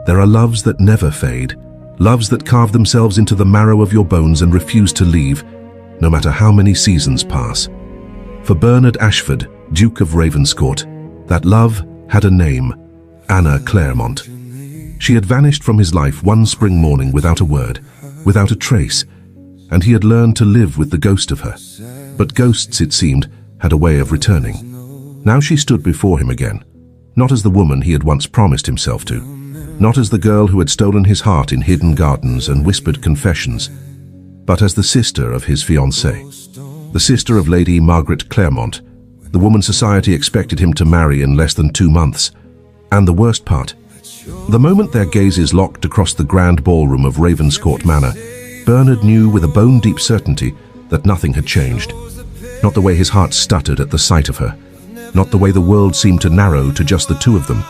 There are loves that never fade, loves that carve themselves into the marrow of your bones and refuse to leave, no matter how many seasons pass. For Bernard Ashford, Duke of Ravenscourt, that love had a name: Anna Claremont. She had vanished from his life one spring morning without a word, without a trace, and he had learned to live with the ghost of her. But ghosts, it seemed, had a way of returning. Now she stood before him again, not as the woman he had once promised himself to, not as the girl who had stolen his heart in hidden gardens and whispered confessions, but as the sister of his fiancée, the sister of Lady Margaret Claremont, the woman society expected him to marry in less than 2 months. And the worst part, the moment their gazes locked across the grand ballroom of Ravenscourt Manor, Bernard knew with a bone-deep certainty that nothing had changed. Not the way his heart stuttered at the sight of her, not the way the world seemed to narrow to just the two of them,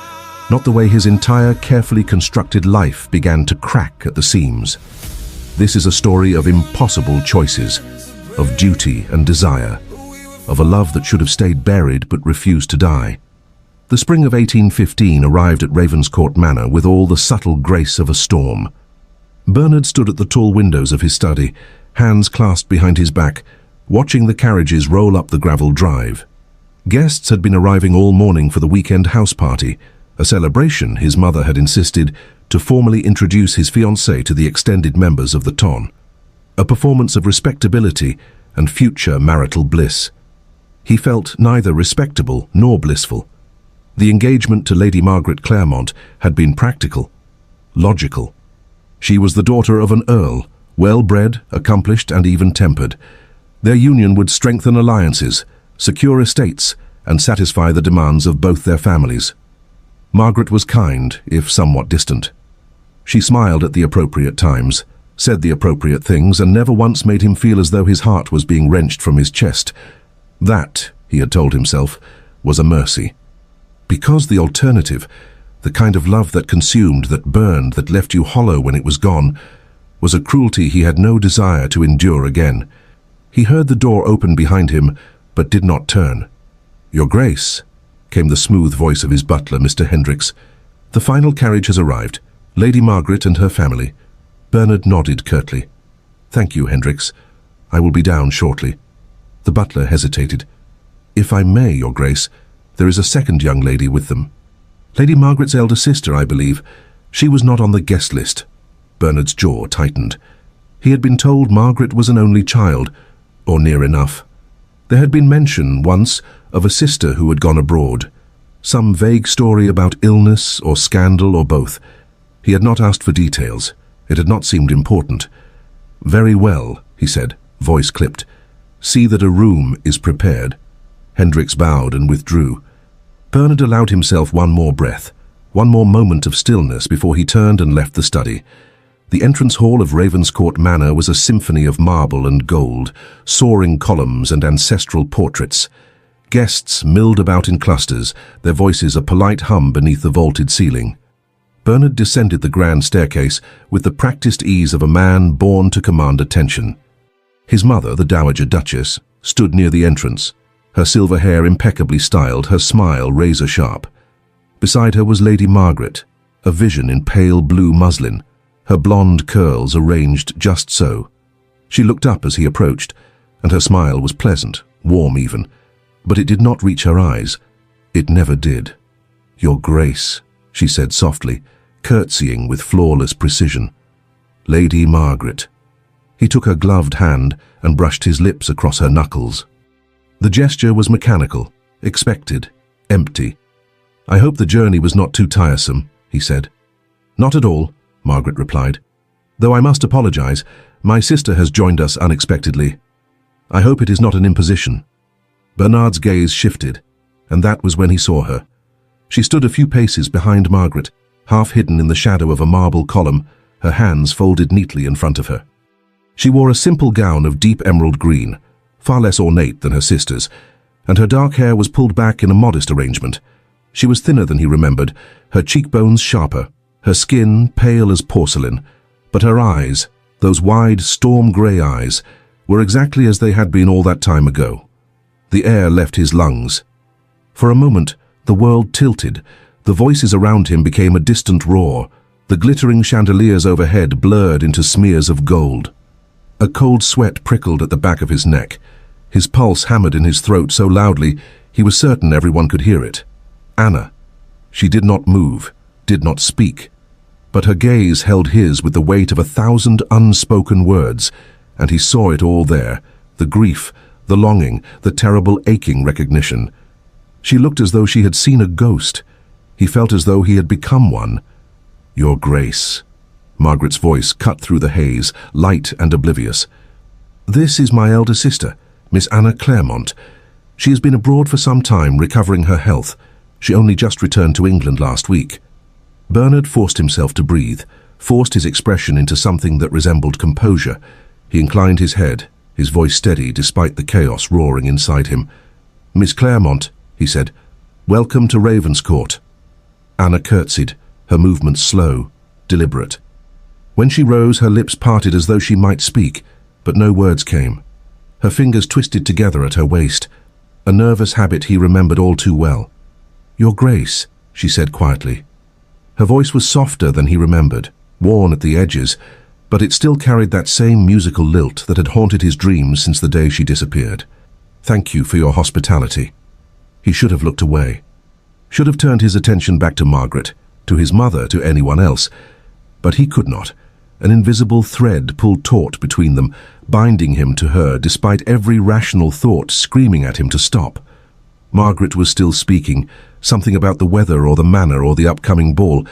not the way his entire carefully constructed life began to crack at the seams. This is a story of impossible choices, of duty and desire, of a love that should have stayed buried but refused to die. The spring of 1815 arrived at Ravenscourt Manor with all the subtle grace of a storm. Bernard stood at the tall windows of his study, hands clasped behind his back, watching the carriages roll up the gravel drive. Guests had been arriving all morning for the weekend house party, a celebration, his mother had insisted, to formally introduce his fiancée to the extended members of the ton. A performance of respectability and future marital bliss. He felt neither respectable nor blissful. The engagement to Lady Margaret Claremont had been practical, logical. She was the daughter of an earl, well-bred, accomplished, and even-tempered. Their union would strengthen alliances, secure estates, and satisfy the demands of both their families. Margaret was kind, if somewhat distant. She smiled at the appropriate times, said the appropriate things, and never once made him feel as though his heart was being wrenched from his chest. That, he had told himself, was a mercy. Because the alternative, the kind of love that consumed, that burned, that left you hollow when it was gone, was a cruelty he had no desire to endure again. He heard the door open behind him, but did not turn. "Your Grace," came the smooth voice of his butler, Mr. Hendricks. "The final carriage has arrived. Lady Margaret and her family." Bernard nodded curtly. "Thank you, Hendricks. I will be down shortly." The butler hesitated. "If I may, Your Grace, there is a second young lady with them. Lady Margaret's elder sister, I believe. She was not on the guest list." Bernard's jaw tightened. He had been told Margaret was an only child, or near enough. There had been mention, once, of a sister who had gone abroad. Some vague story about illness or scandal or both. He had not asked for details. It had not seemed important. "Very well," he said, voice clipped. "See that a room is prepared." Hendricks bowed and withdrew. Bernard allowed himself one more breath, one more moment of stillness before he turned and left the study. The entrance hall of Ravenscourt Manor was a symphony of marble and gold, soaring columns and ancestral portraits. Guests milled about in clusters, their voices a polite hum beneath the vaulted ceiling. Bernard descended the grand staircase with the practiced ease of a man born to command attention. His mother, the Dowager Duchess, stood near the entrance, her silver hair impeccably styled, her smile razor-sharp. Beside her was Lady Margaret, a vision in pale blue muslin, her blonde curls arranged just so. She looked up as he approached, and her smile was pleasant, warm even, but it did not reach her eyes. It never did. "Your Grace," she said softly, curtsying with flawless precision. "Lady Margaret." He took her gloved hand and brushed his lips across her knuckles. The gesture was mechanical, expected, empty. "I hope the journey was not too tiresome," he said. "Not at all," Margaret replied. "Though I must apologize, my sister has joined us unexpectedly. I hope it is not an imposition." Bernard's gaze shifted, and that was when he saw her. She stood a few paces behind Margaret, half hidden in the shadow of a marble column, her hands folded neatly in front of her. She wore a simple gown of deep emerald green, far less ornate than her sister's, and her dark hair was pulled back in a modest arrangement. She was thinner than he remembered, her cheekbones sharper, her skin pale as porcelain, but her eyes, those wide, storm-grey eyes, were exactly as they had been all that time ago. The air left his lungs. For a moment, the world tilted. The voices around him became a distant roar. The glittering chandeliers overhead blurred into smears of gold. A cold sweat prickled at the back of his neck. His pulse hammered in his throat so loudly he was certain everyone could hear it. Anna. She did not move, did not speak, but her gaze held his with the weight of 1,000 unspoken words, and he saw it all there, the grief, the longing, the terrible aching recognition. She looked as though she had seen a ghost. He felt as though he had become one. "Your Grace." Margaret's voice cut through the haze, light and oblivious. "This is my elder sister, Miss Anna Claremont. She has been abroad for some time, recovering her health. She only just returned to England last week." Bernard forced himself to breathe, forced his expression into something that resembled composure. He inclined his head, his voice steady despite the chaos roaring inside him. "Miss Claremont," he said, "welcome to Ravenscourt." Anna curtsied, her movements slow, deliberate. When she rose, her lips parted as though she might speak, but no words came. Her fingers twisted together at her waist, a nervous habit he remembered all too well. "Your Grace," she said quietly. Her voice was softer than he remembered, worn at the edges, but it still carried that same musical lilt that had haunted his dreams since the day she disappeared. "Thank you for your hospitality." He should have looked away, should have turned his attention back to Margaret, to his mother, to anyone else, but he could not. An invisible thread pulled taut between them, binding him to her despite every rational thought screaming at him to stop. Margaret was still speaking, something about the weather or the manor or the upcoming ball,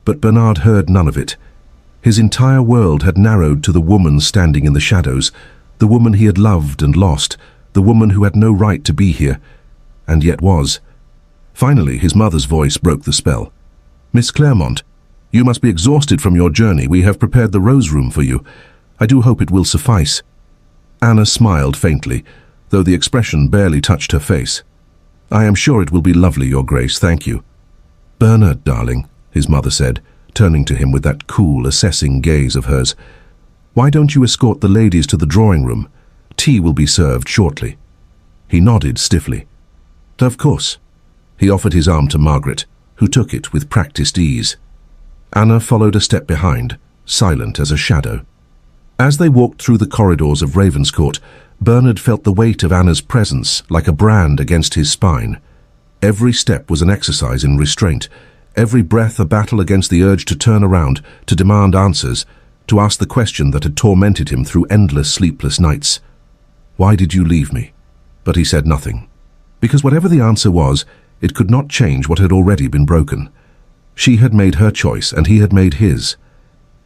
but Bernard heard none of it. His entire world had narrowed to the woman standing in the shadows, the woman he had loved and lost, the woman who had no right to be here, and yet was. Finally, his mother's voice broke the spell. "Miss Claremont, you must be exhausted from your journey. We have prepared the rose room for you. I do hope it will suffice." Anna smiled faintly, though the expression barely touched her face. "I am sure it will be lovely, Your Grace, thank you." "Bernard, darling," his mother said, turning to him with that cool, assessing gaze of hers, "why don't you escort the ladies to the drawing room? Tea will be served shortly." He nodded stiffly. "Of course." He offered his arm to Margaret, who took it with practiced ease. Anna followed a step behind, silent as a shadow. As they walked through the corridors of Ravenscourt, Bernard felt the weight of Anna's presence like a brand against his spine. Every step was an exercise in restraint, every breath a battle against the urge to turn around, to demand answers, to ask the question that had tormented him through endless sleepless nights. "Why did you leave me?" But he said nothing. Because whatever the answer was, it could not change what had already been broken. She had made her choice, and he had made his.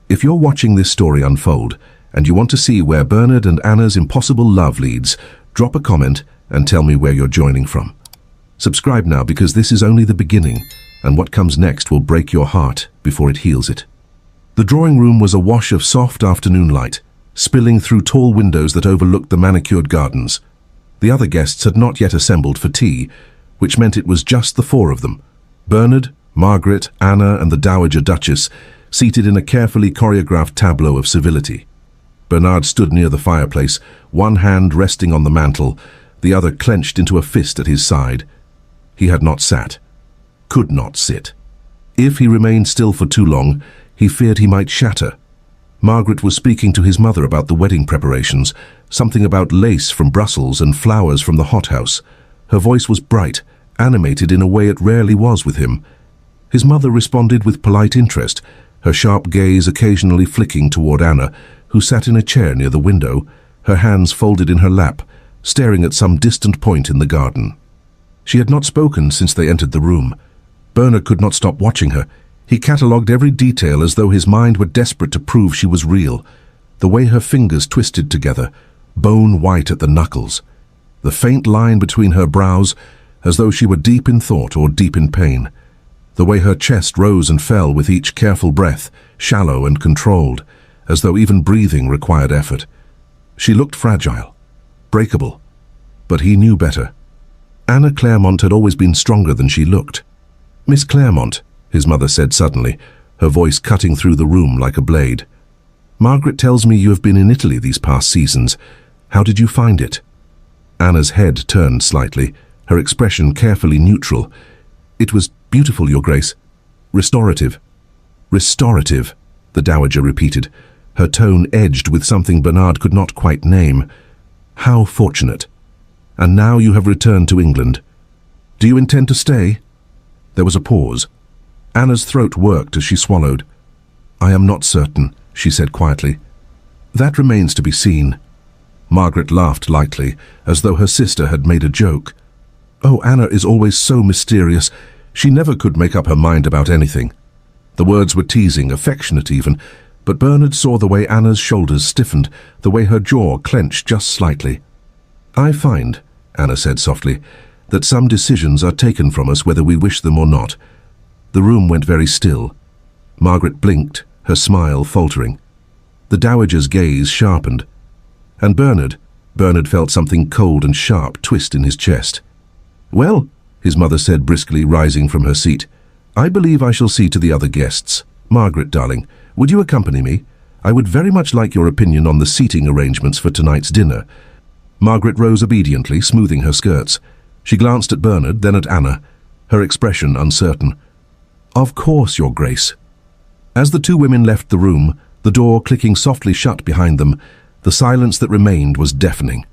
If you're watching this story unfold, and you want to see where Bernard and Anna's impossible love leads, drop a comment and tell me where you're joining from. Subscribe now, because this is only the beginning, and what comes next will break your heart before it heals it. The drawing room was a wash of soft afternoon light, spilling through tall windows that overlooked the manicured gardens. The other guests had not yet assembled for tea, which meant it was just the four of them. Bernard, Margaret, Anna, and the Dowager Duchess, seated in a carefully choreographed tableau of civility. Bernard stood near the fireplace, one hand resting on the mantel, the other clenched into a fist at his side. He had not sat, could not sit. If he remained still for too long, he feared he might shatter. Margaret was speaking to his mother about the wedding preparations, something about lace from Brussels and flowers from the hothouse. Her voice was bright, animated in a way it rarely was with him. His mother responded with polite interest, her sharp gaze occasionally flicking toward Anna, who sat in a chair near the window, her hands folded in her lap, staring at some distant point in the garden. She had not spoken since they entered the room. Bernard could not stop watching her. He catalogued every detail as though his mind were desperate to prove she was real. The way her fingers twisted together, bone white at the knuckles. The faint line between her brows, as though she were deep in thought or deep in pain. The way her chest rose and fell with each careful breath, shallow and controlled, as though even breathing required effort. She looked fragile, breakable, but he knew better. Anna Claremont had always been stronger than she looked. "Miss Claremont," his mother said suddenly, her voice cutting through the room like a blade. "Margaret tells me you have been in Italy these past seasons. How did you find it?" Anna's head turned slightly, her expression carefully neutral. "It was beautiful, Your Grace. Restorative." Restorative, the Dowager repeated, her tone edged with something Bernard could not quite name. How fortunate. And now you have returned to England. Do you intend to stay? There was a pause. Anna's throat worked as she swallowed. I am not certain, she said quietly. That remains to be seen. Margaret laughed lightly, as though her sister had made a joke. Oh, Anna is always so mysterious. She never could make up her mind about anything. The words were teasing, affectionate even, but Bernard saw the way Anna's shoulders stiffened, the way her jaw clenched just slightly. I find, Anna said softly, that some decisions are taken from us whether we wish them or not. The room went very still. Margaret blinked, her smile faltering. The Dowager's gaze sharpened. And Bernard felt something cold and sharp twist in his chest. Well, his mother said briskly, rising from her seat, I believe I shall see to the other guests. Margaret, darling, would you accompany me? I would very much like your opinion on the seating arrangements for tonight's dinner. Margaret rose obediently, smoothing her skirts. She glanced at Bernard, then at Anna, her expression uncertain. Of course, Your Grace. As the two women left the room, the door clicking softly shut behind them, the silence that remained was deafening.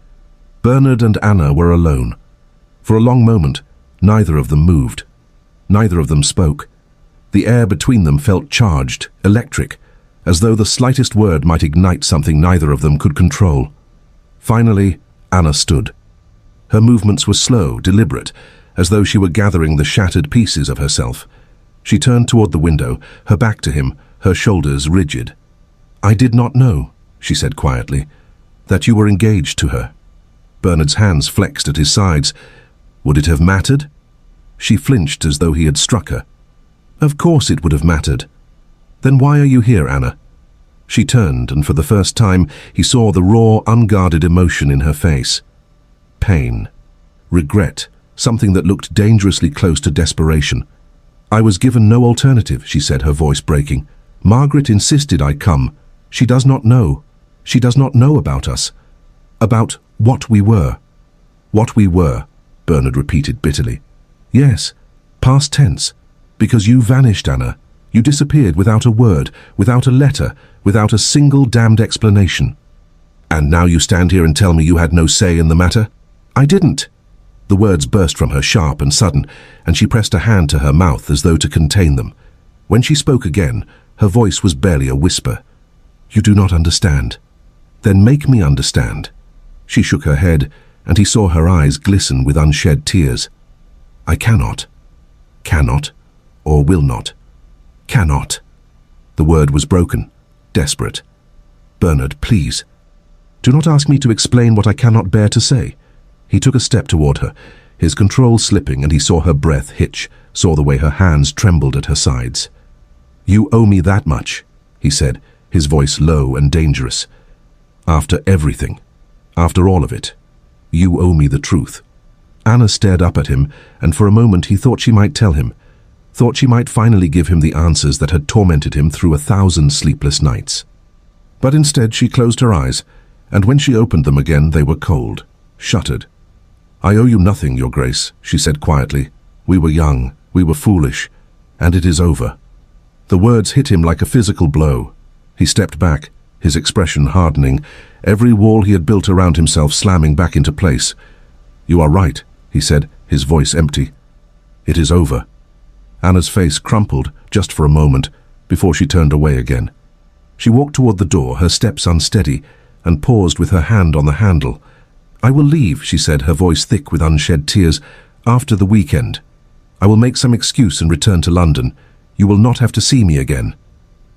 Bernard and Anna were alone. For a long moment, neither of them moved. Neither of them spoke. The air between them felt charged, electric, as though the slightest word might ignite something neither of them could control. Finally, Anna stood. Her movements were slow, deliberate, as though she were gathering the shattered pieces of herself. She turned toward the window, her back to him, her shoulders rigid. I did not know, she said quietly, that you were engaged to her. Bernard's hands flexed at his sides. Would it have mattered? She flinched as though he had struck her. Of course it would have mattered. Then why are you here, Anna? She turned, and for the first time he saw the raw, unguarded emotion in her face. Pain. Regret. Something that looked dangerously close to desperation. I was given no alternative, she said, her voice breaking. Margaret insisted I come. She does not know. She does not know about us. About what we were. What we were, Bernard repeated bitterly. Yes, past tense. Because you vanished, Anna. You disappeared without a word, without a letter, without a single damned explanation. And now you stand here and tell me you had no say in the matter? I didn't. The words burst from her sharp and sudden, and she pressed a hand to her mouth as though to contain them. When she spoke again, her voice was barely a whisper. You do not understand. Then make me understand. She shook her head, and he saw her eyes glisten with unshed tears. I cannot. Cannot, or will not. Cannot. The word was broken, desperate. Bernard, please. Do not ask me to explain what I cannot bear to say. He took a step toward her, his control slipping, and he saw her breath hitch, saw the way her hands trembled at her sides. You owe me that much, he said, his voice low and dangerous. After everything, after all of it, you owe me the truth. Anna stared up at him, and for a moment he thought she might tell him, thought she might finally give him the answers that had tormented him through 1,000 sleepless nights. But instead she closed her eyes, and when she opened them again they were cold, shuttered. I owe you nothing, Your Grace, she said quietly. We were young, we were foolish, and it is over. The words hit him like a physical blow. He stepped back, his expression hardening, every wall he had built around himself slamming back into place. You are right, he said, his voice empty. It is over. Anna's face crumpled just for a moment before she turned away again. She walked toward the door, her steps unsteady, and paused with her hand on the handle. I will leave, she said, her voice thick with unshed tears, after the weekend. I will make some excuse and return to London. You will not have to see me again.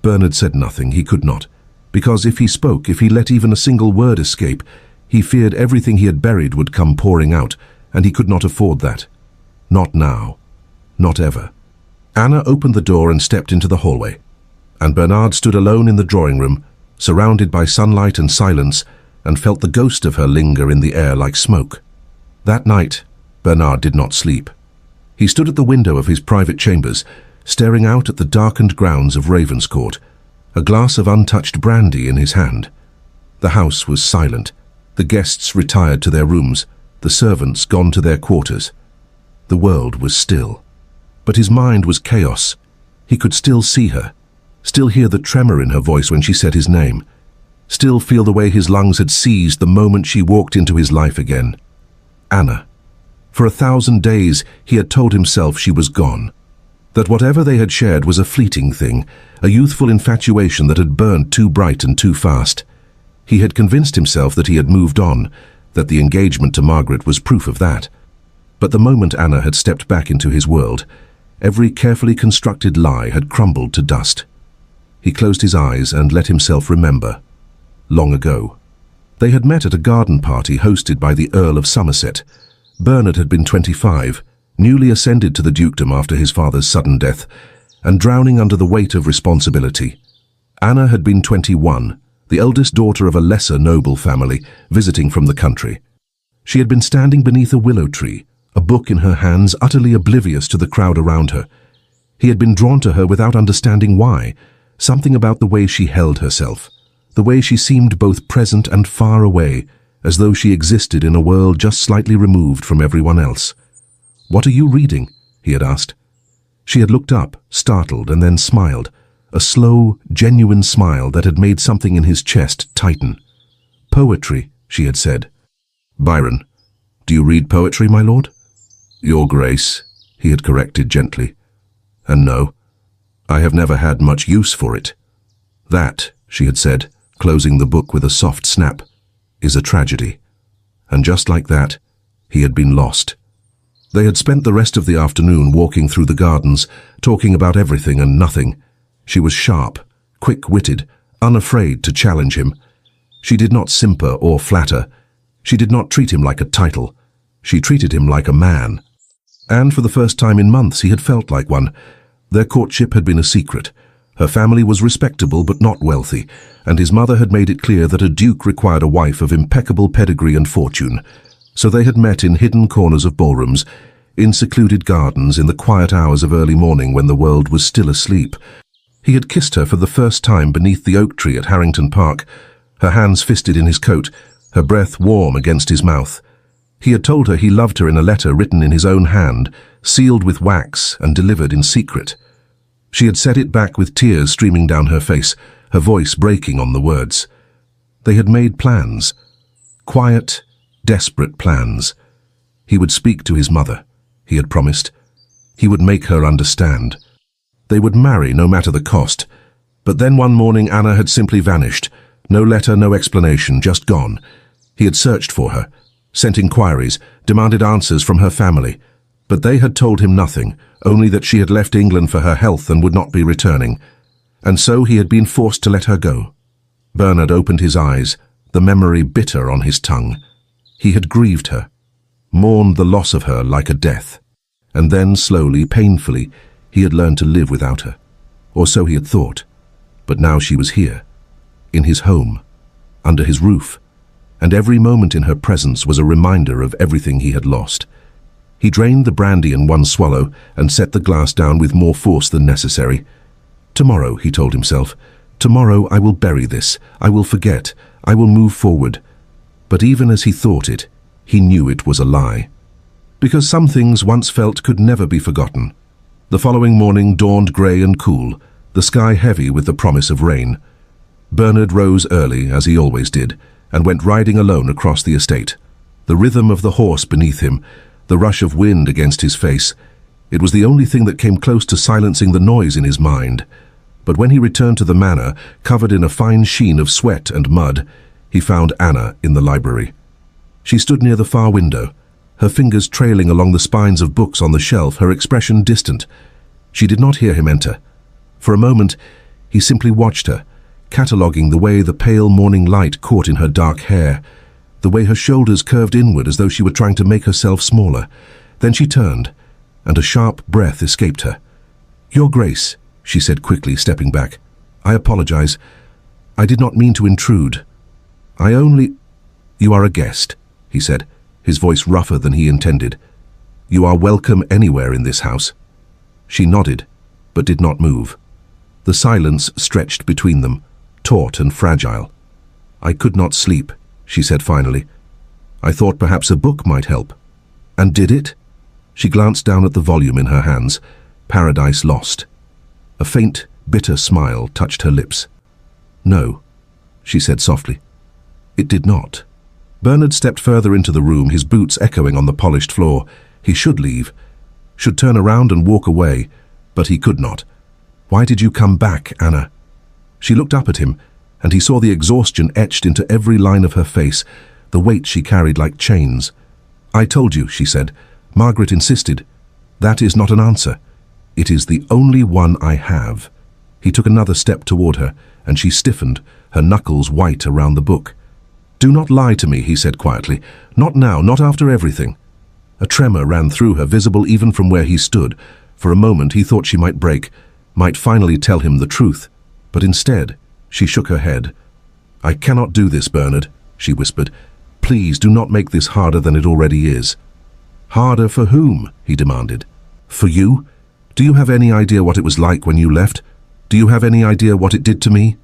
Bernard said nothing. He could not. Because if he spoke, if he let even a single word escape, he feared everything he had buried would come pouring out, and he could not afford that. Not now. Not ever. Anna opened the door and stepped into the hallway, and Bernard stood alone in the drawing room, surrounded by sunlight and silence, and felt the ghost of her linger in the air like smoke. That night, Bernard did not sleep. He stood at the window of his private chambers, staring out at the darkened grounds of Ravenscourt, a glass of untouched brandy in his hand. The house was silent, the guests retired to their rooms, the servants gone to their quarters. The world was still. But his mind was chaos. He could still see her. still hear the tremor in her voice when she said his name, still feel the way his lungs had seized the moment she walked into his life again. Anna. For 1,000 days he had told himself she was gone, that whatever they had shared was a fleeting thing, a youthful infatuation that had burned too bright and too fast. He had convinced himself that he had moved on, that the engagement to Margaret was proof of that. But the moment Anna had stepped back into his world, every carefully constructed lie had crumbled to dust. He closed his eyes and let himself remember. Long ago. They had met at a garden party hosted by the Earl of Somerset. Bernard had been 25, newly ascended to the dukedom after his father's sudden death, and drowning under the weight of responsibility. Anna had been 21, the eldest daughter of a lesser noble family, visiting from the country. She had been standing beneath a willow tree, a book in her hands, utterly oblivious to the crowd around her. He had been drawn to her without understanding why, something about the way she held herself, the way she seemed both present and far away, as though she existed in a world just slightly removed from everyone else. "What are you reading?" he had asked. She had looked up, startled, and then smiled, a slow, genuine smile that had made something in his chest tighten. "Poetry," she had said. "Byron. Do you read poetry, my lord?" "Your Grace," he had corrected gently. "And no, I have never had much use for it." "That," she had said, closing the book with a soft snap, "is a tragedy." And just like that, he had been lost. They had spent the rest of the afternoon walking through the gardens, talking about everything and nothing. She was sharp, quick-witted, unafraid to challenge him. She did not simper or flatter. She did not treat him like a title. She treated him like a man. And for the first time in months he had felt like one. Their courtship had been a secret. Her family was respectable but not wealthy, and his mother had made it clear that a duke required a wife of impeccable pedigree and fortune. So they had met in hidden corners of ballrooms, in secluded gardens, in the quiet hours of early morning when the world was still asleep. He had kissed her for the first time beneath the oak tree at Harrington Park, her hands fisted in his coat, her breath warm against his mouth. He had told her he loved her in a letter written in his own hand, sealed with wax and delivered in secret. She had said it back with tears streaming down her face, her voice breaking on the words. They had made plans. Quiet, desperate plans. He would speak to his mother, he had promised. He would make her understand. They would marry no matter the cost. But then one morning Anna had simply vanished. No letter, no explanation, just gone. He had searched for her, sent inquiries, demanded answers from her family. But they had told him nothing, only that she had left England for her health and would not be returning. And so he had been forced to let her go. Bernard opened his eyes, the memory bitter on his tongue. He had grieved her, mourned the loss of her like a death. And then, slowly, painfully, he had learned to live without her. Or so he had thought. But now she was here, in his home, under his roof, and every moment in her presence was a reminder of everything he had lost. He drained the brandy in one swallow and set the glass down with more force than necessary. "Tomorrow," he told himself, "tomorrow I will bury this, I will forget, I will move forward." But even as he thought it, he knew it was a lie. Because some things once felt could never be forgotten. The following morning dawned grey and cool, the sky heavy with the promise of rain. Bernard rose early, as he always did, and went riding alone across the estate. The rhythm of the horse beneath him, the rush of wind against his face, it was the only thing that came close to silencing the noise in his mind. But when he returned to the manor, covered in a fine sheen of sweat and mud, he found Anna in the library. She stood near the far window, her fingers trailing along the spines of books on the shelf, her expression distant. She did not hear him enter. For a moment, he simply watched her, cataloguing the way the pale morning light caught in her dark hair, the way her shoulders curved inward as though she were trying to make herself smaller. Then she turned, and a sharp breath escaped her. "Your Grace," she said quickly, stepping back. "I apologize. I did not mean to intrude. I only—" "You are a guest," he said, his voice rougher than he intended. "You are welcome anywhere in this house." She nodded, but did not move. The silence stretched between them, taut and fragile. "I could not sleep," she said finally. "I thought perhaps a book might help." "And did it?" She glanced down at the volume in her hands, Paradise Lost. A faint, bitter smile touched her lips. "No," she said softly. "It did not." Bernard stepped further into the room, his boots echoing on the polished floor. He should leave, should turn around and walk away, but he could not. "Why did you come back, Anna?" She looked up at him, and he saw the exhaustion etched into every line of her face, the weight she carried like chains. "I told you," she said. "Margaret insisted. That is not an answer. It is the only one I have." He took another step toward her, and she stiffened, her knuckles white around the book. "Do not lie to me," he said quietly. "Not now, not after everything." A tremor ran through her, visible even from where he stood. For a moment he thought she might break, might finally tell him the truth. But instead, she shook her head. "I cannot do this, Bernard," she whispered. "Please do not make this harder than it already is." "Harder for whom?" he demanded. "For you? Do you have any idea what it was like when you left? Do you have any idea what it did to me?"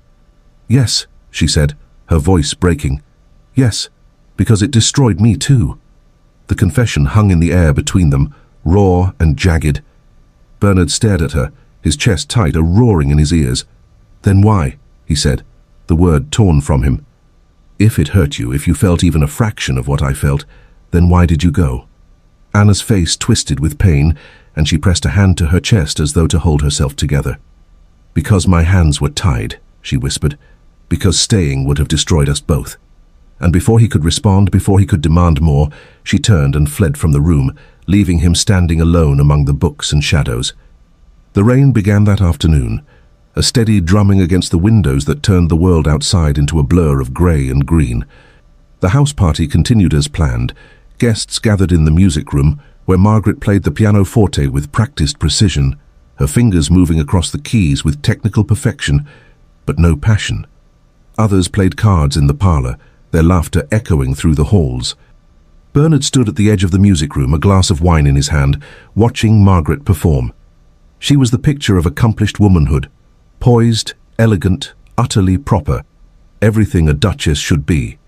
"Yes," she said, her voice breaking. "Yes, because it destroyed me too." The confession hung in the air between them, raw and jagged. Bernard stared at her, his chest tight, a roaring in his ears. "Then why?" he said, the word torn from him. "If it hurt you, if you felt even a fraction of what I felt, then why did you go?" Anna's face twisted with pain, and she pressed a hand to her chest as though to hold herself together. "Because my hands were tied," she whispered. "Because staying would have destroyed us both." And before he could respond, before he could demand more, she turned and fled from the room, leaving him standing alone among the books and shadows. The rain began that afternoon, a steady drumming against the windows that turned the world outside into a blur of grey and green. The house party continued as planned. Guests gathered in the music room, where Margaret played the pianoforte with practiced precision, her fingers moving across the keys with technical perfection, but no passion. Others played cards in the parlour, their laughter echoing through the halls. Bernard stood at the edge of the music room, a glass of wine in his hand, watching Margaret perform. She was the picture of accomplished womanhood, poised, elegant, utterly proper, everything a duchess should be.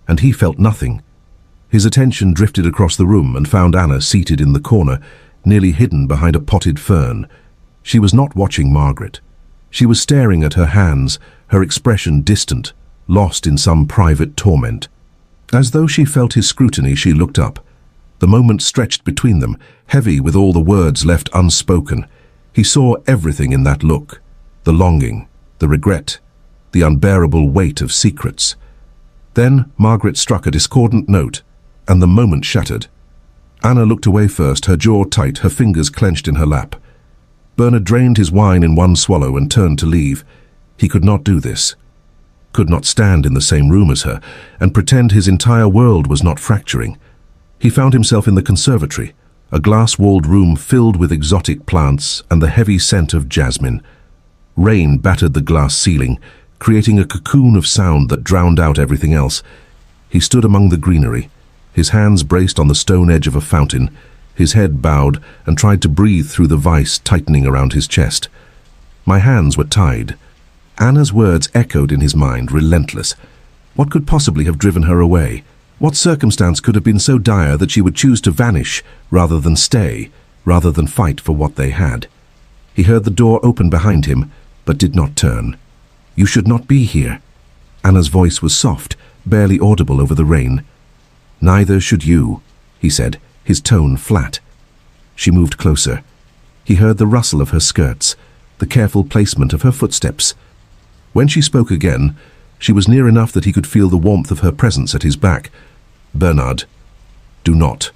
And he felt nothing. His attention drifted across the room and found Anna seated in the corner, nearly hidden behind a potted fern. She was not watching Margaret. She was staring at her hands, her expression distant, lost in some private torment. As though she felt his scrutiny, she looked up. The moment stretched between them, heavy with all the words left unspoken. He saw everything in that look, the longing, the regret, the unbearable weight of secrets. Then Margaret struck a discordant note, and the moment shattered. Anna looked away first, her jaw tight, her fingers clenched in her lap. Bernard drained his wine in one swallow and turned to leave. He could not do this. Could not stand in the same room as her and pretend his entire world was not fracturing. He found himself in the conservatory, a glass-walled room filled with exotic plants and the heavy scent of jasmine. Rain battered the glass ceiling, creating a cocoon of sound that drowned out everything else. He stood among the greenery, his hands braced on the stone edge of a fountain, his head bowed, and tried to breathe through the vice tightening around his chest. "My hands were tied." Anna's words echoed in his mind, relentless. What could possibly have driven her away? What circumstance could have been so dire that she would choose to vanish rather than stay, rather than fight for what they had? He heard the door open behind him, but did not turn. "You should not be here." Anna's voice was soft, barely audible over the rain. "Neither should you," he said, his tone flat. She moved closer. He heard the rustle of her skirts, the careful placement of her footsteps. When she spoke again, she was near enough that he could feel the warmth of her presence at his back. "Bernard, do not."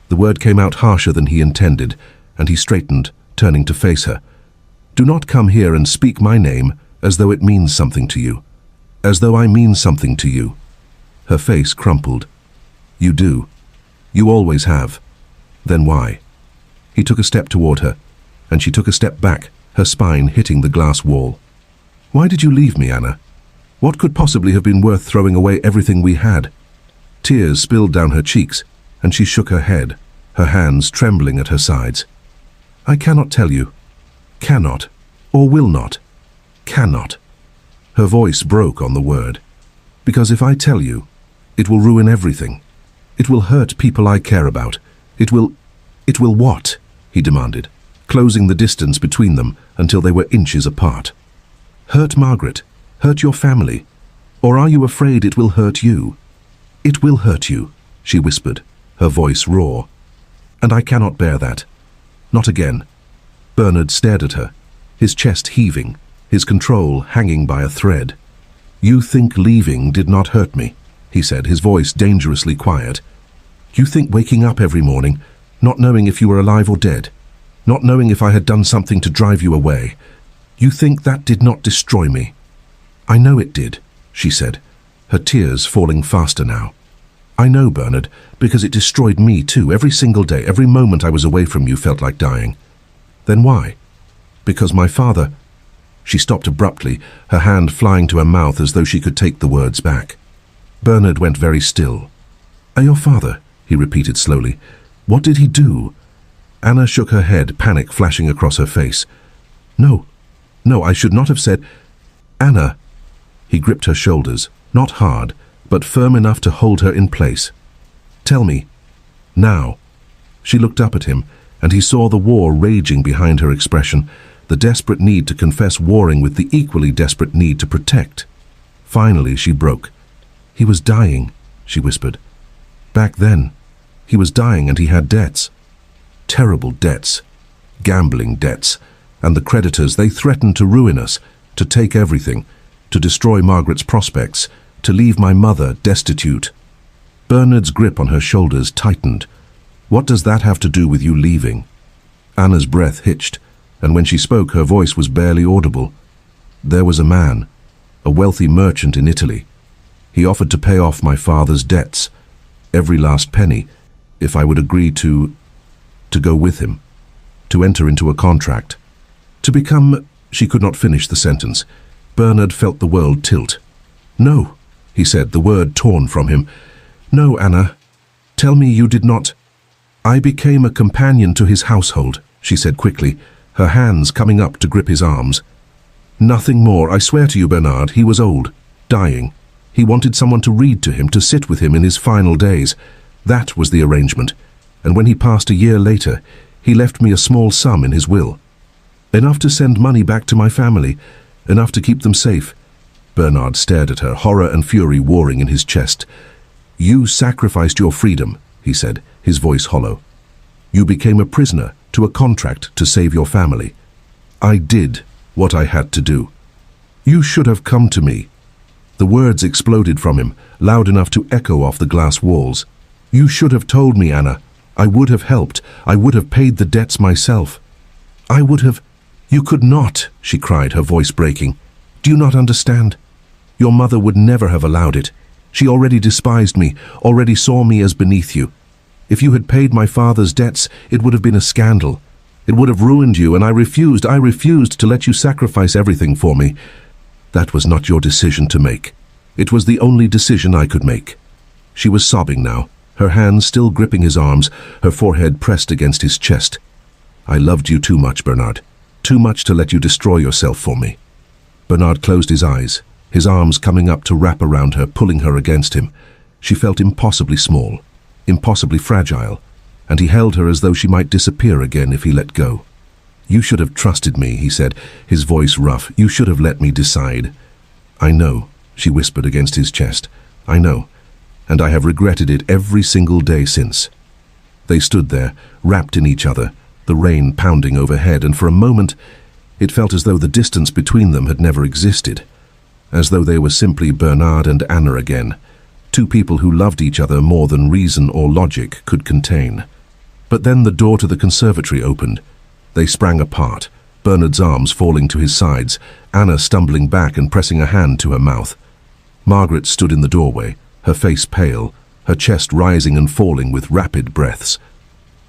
The word came out harsher than he intended, and he straightened, turning to face her. "Do not come here and speak my name as though it means something to you. As though I mean something to you." Her face crumpled. "You do. You always have. Then why?" He took a step toward her, and she took a step back, her spine hitting the glass wall. "Why did you leave me, Anna? What could possibly have been worth throwing away everything we had?" Tears spilled down her cheeks, and she shook her head, her hands trembling at her sides. "I cannot tell you. Cannot, or will not. Cannot." Her voice broke on the word. "Because if I tell you, it will ruin everything. It will hurt people I care about. It will what?" he demanded, closing the distance between them until they were inches apart. Hurt Margaret? Hurt your family? Or are you afraid it will hurt you? It will hurt you, she whispered, her voice raw. And I cannot bear that. Not again. Bernard stared at her, his chest heaving, his control hanging by a thread. You think leaving did not hurt me, he said, his voice dangerously quiet. You think waking up every morning, not knowing if you were alive or dead, not knowing if I had done something to drive you away, you think that did not destroy me? I know it did, she said, her tears falling faster now. I know, Bernard, because it destroyed me too. Every single day, every moment I was away from you felt like dying. Then why? Because my father... She stopped abruptly, her hand flying to her mouth as though she could take the words back. Bernard went very still. Your father, he repeated slowly. What did he do? Anna shook her head, panic flashing across her face. No, I should not have said... Anna. He gripped her shoulders, not hard, but firm enough to hold her in place. Tell me. Now. She looked up at him, and he saw the war raging behind her expression, the desperate need to confess warring with the equally desperate need to protect. Finally, she broke. He was dying, she whispered. Back then, he was dying and he had debts. Terrible debts. Gambling debts. And the creditors, they threatened to ruin us, to take everything, to destroy Margaret's prospects, to leave my mother destitute. Bernard's grip on her shoulders tightened. What does that have to do with you leaving? Anna's breath hitched, and when she spoke, her voice was barely audible. There was a man, a wealthy merchant in Italy. He offered to pay off my father's debts, every last penny, if I would agree to go with him, to enter into a contract, to become... She could not finish the sentence. Bernard felt the world tilt. No, he said, the word torn from him. No, Anna. Tell me you did not... I became a companion to his household, she said quickly, her hands coming up to grip his arms. Nothing more, I swear to you, Bernard. He was old, dying. He wanted someone to read to him, to sit with him in his final days. That was the arrangement. And when he passed a year later, he left me a small sum in his will. Enough to send money back to my family, enough to keep them safe. Bernard stared at her, horror and fury warring in his chest. You sacrificed your freedom, he said, his voice hollow. You became a prisoner to a contract to save your family. I did what I had to do. You should have come to me. The words exploded from him, loud enough to echo off the glass walls. You should have told me, Anna. I would have helped. I would have paid the debts myself. I would have... You could not, she cried, her voice breaking. Do you not understand? Your mother would never have allowed it. She already despised me, already saw me as beneath you. If you had paid my father's debts, it would have been a scandal. It would have ruined you, and I refused to let you sacrifice everything for me. That was not your decision to make. It was the only decision I could make. She was sobbing now, her hands still gripping his arms, her forehead pressed against his chest. I loved you too much, Bernard. Too much to let you destroy yourself for me. Bernard closed his eyes, his arms coming up to wrap around her, pulling her against him. She felt impossibly small, impossibly fragile, and he held her as though she might disappear again if he let go. You should have trusted me, he said, his voice rough. You should have let me decide. I know, she whispered against his chest. I know, and I have regretted it every single day since. They stood there, wrapped in each other, the rain pounding overhead, and for a moment it felt as though the distance between them had never existed, as though they were simply Bernard and Anna again, two people who loved each other more than reason or logic could contain. But then the door to the conservatory opened. They sprang apart, Bernard's arms falling to his sides, Anna stumbling back and pressing a hand to her mouth. Margaret stood in the doorway, her face pale, her chest rising and falling with rapid breaths.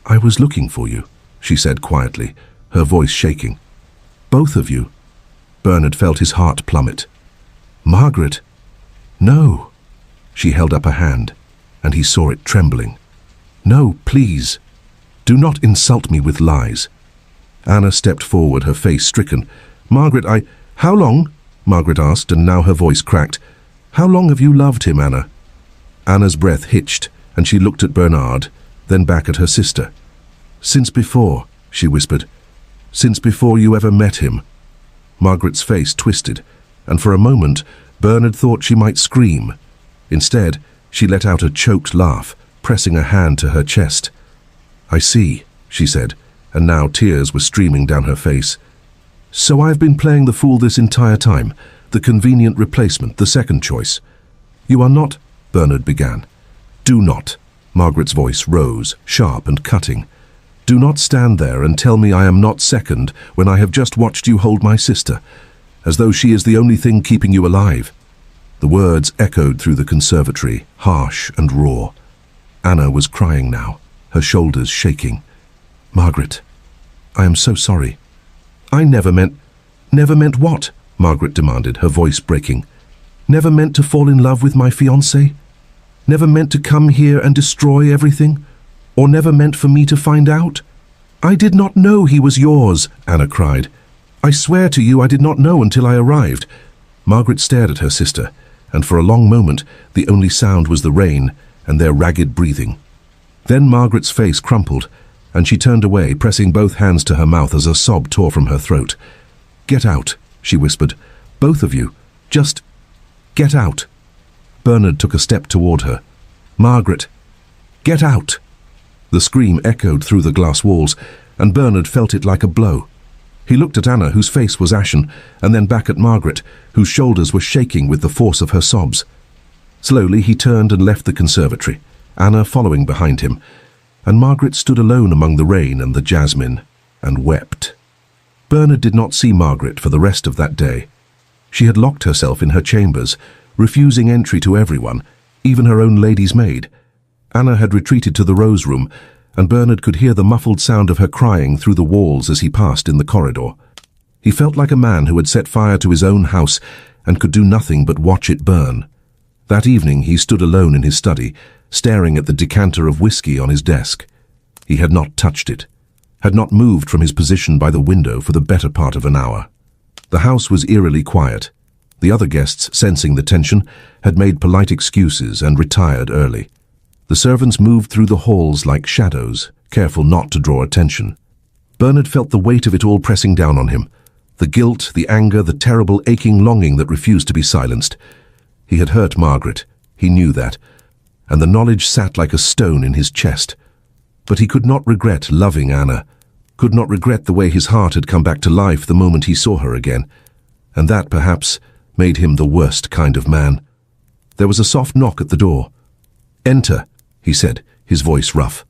I was looking for you, she said quietly, her voice shaking. Both of you. Bernard felt his heart plummet. Margaret? No. She held up a hand, and he saw it trembling. No, please. Do not insult me with lies. Anna stepped forward, her face stricken. Margaret, How long? Margaret asked, and now her voice cracked. How long have you loved him, Anna? Anna's breath hitched, and she looked at Bernard, then back at her sister. Since before, she whispered. Since before you ever met him." Margaret's face twisted, and for a moment Bernard thought she might scream. Instead, she let out a choked laugh, pressing a hand to her chest. "I see," she said, and now tears were streaming down her face. "So I've been playing the fool this entire time, the convenient replacement, the second choice." "You are not," Bernard began. "Do not." Margaret's voice rose, sharp and cutting. "Do not stand there and tell me I am not second when I have just watched you hold my sister, as though she is the only thing keeping you alive." The words echoed through the conservatory, harsh and raw. Anna was crying now, her shoulders shaking. "Margaret, I am so sorry." "I never meant—" "Never meant what?" Margaret demanded, her voice breaking. "Never meant to fall in love with my fiancé? Never meant to come here and destroy everything? Or never meant for me to find out?" "I did not know he was yours," Anna cried. "I swear to you I did not know until I arrived." Margaret stared at her sister, and for a long moment the only sound was the rain and their ragged breathing. Then Margaret's face crumpled, and she turned away, pressing both hands to her mouth as a sob tore from her throat. "Get out," she whispered. "Both of you. Just get out." Bernard took a step toward her. "Margaret, get out!" The scream echoed through the glass walls, and Bernard felt it like a blow. He looked at Anna, whose face was ashen, and then back at Margaret, whose shoulders were shaking with the force of her sobs. Slowly he turned and left the conservatory, Anna following behind him, and Margaret stood alone among the rain and the jasmine, and wept. Bernard did not see Margaret for the rest of that day. She had locked herself in her chambers, refusing entry to everyone, even her own lady's maid. Anna had retreated to the rose room, and Bernard could hear the muffled sound of her crying through the walls as he passed in the corridor. He felt like a man who had set fire to his own house and could do nothing but watch it burn. That evening he stood alone in his study, staring at the decanter of whiskey on his desk. He had not touched it, had not moved from his position by the window for the better part of an hour. The house was eerily quiet. The other guests, sensing the tension, had made polite excuses and retired early. The servants moved through the halls like shadows, careful not to draw attention. Bernard felt the weight of it all pressing down on him. The guilt, the anger, the terrible aching longing that refused to be silenced. He had hurt Margaret, he knew that, and the knowledge sat like a stone in his chest. But he could not regret loving Anna, could not regret the way his heart had come back to life the moment he saw her again. And that, perhaps, made him the worst kind of man. There was a soft knock at the door. "Enter," he said, his voice rough.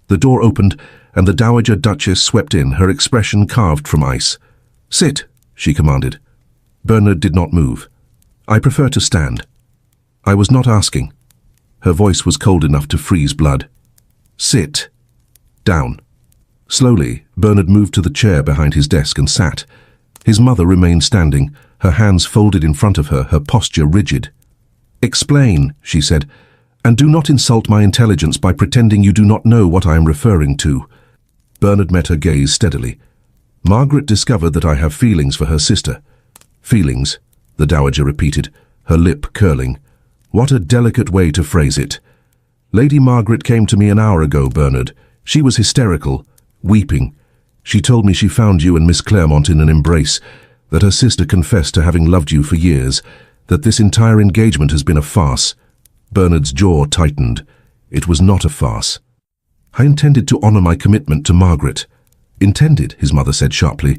The door opened, and the Dowager Duchess swept in, her expression carved from ice. "Sit," she commanded. Bernard did not move. "I prefer to stand." "I was not asking." Her voice was cold enough to freeze blood. "Sit. Down." Slowly, Bernard moved to the chair behind his desk and sat. His mother remained standing, her hands folded in front of her, her posture rigid. "Explain," she said, "and do not insult my intelligence by pretending you do not know what I am referring to." Bernard met her gaze steadily. "Margaret discovered that I have feelings for her sister." "Feelings," the Dowager repeated, her lip curling. "What a delicate way to phrase it." "Lady Margaret came to me an hour ago, Bernard. She was hysterical, weeping. She told me she found you and Miss Claremont in an embrace, that her sister confessed to having loved you for years, that this entire engagement has been a farce." Bernard's jaw tightened. It was not a farce. "I intended to honor my commitment to Margaret." "Intended," his mother said sharply.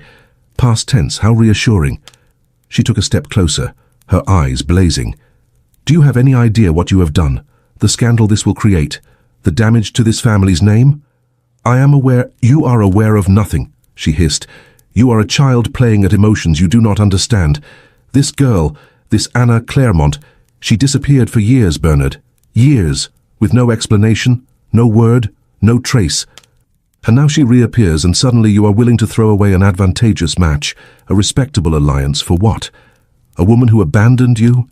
Past tense, how reassuring. She took a step closer, her eyes blazing. "Do you have any idea what you have done? The scandal this will create? The damage to this family's name?" "I am aware—" "You are aware of nothing," she hissed. "You are a child playing at emotions you do not understand. This girl, this Anna Claremont, she disappeared for years, Bernard. Years, with no explanation, no word, no trace. And now she reappears, and suddenly you are willing to throw away an advantageous match, a respectable alliance, for what? A woman who abandoned you?"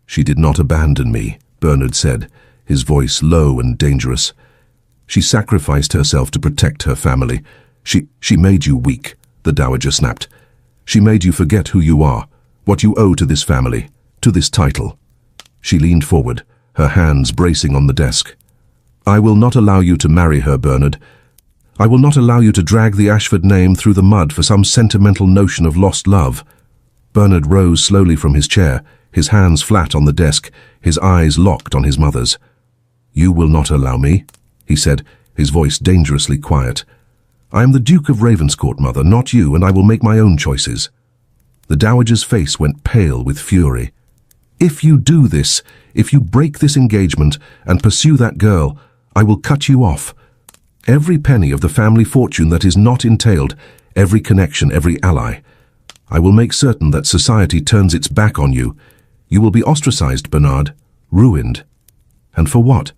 "She did not abandon me," Bernard said, his voice low and dangerous. "She sacrificed herself to protect her family. She made you weak," the Dowager snapped. "She made you forget who you are, what you owe to this family, to this title." She leaned forward, her hands bracing on the desk. "I will not allow you to marry her, Bernard. I will not allow you to drag the Ashford name through the mud for some sentimental notion of lost love." Bernard rose slowly from his chair, his hands flat on the desk, his eyes locked on his mother's. "You will not allow me," he said, his voice dangerously quiet. "I am the Duke of Ravenscourt, mother, not you, and I will make my own choices." The dowager's face went pale with fury. "If you do this, if you break this engagement and pursue that girl, I will cut you off. Every penny of the family fortune that is not entailed, every connection, every ally. I will make certain that society turns its back on you. You will be ostracized, Bernard, ruined. And for what?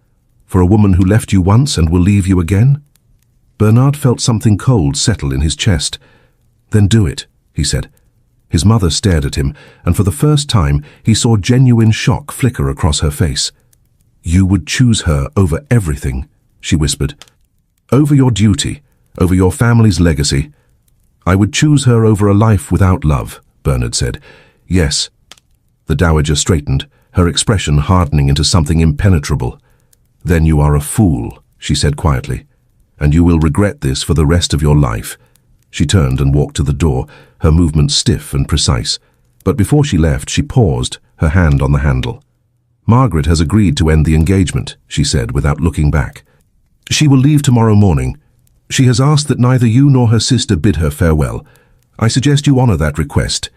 For a woman who left you once and will leave you again?" Bernard felt something cold settle in his chest. "Then do it," he said. His mother stared at him, and for the first time he saw genuine shock flicker across her face. "You would choose her over everything," she whispered. "Over your duty, over your family's legacy." "I would choose her over a life without love," Bernard said. "Yes." The dowager straightened, her expression hardening into something impenetrable. "Then you are a fool," she said quietly, "and you will regret this for the rest of your life." She turned and walked to the door, her movements stiff and precise. But before she left, she paused, her hand on the handle. "Margaret has agreed to end the engagement," she said without looking back. "She will leave tomorrow morning. She has asked that neither you nor her sister bid her farewell. I suggest you honor that request.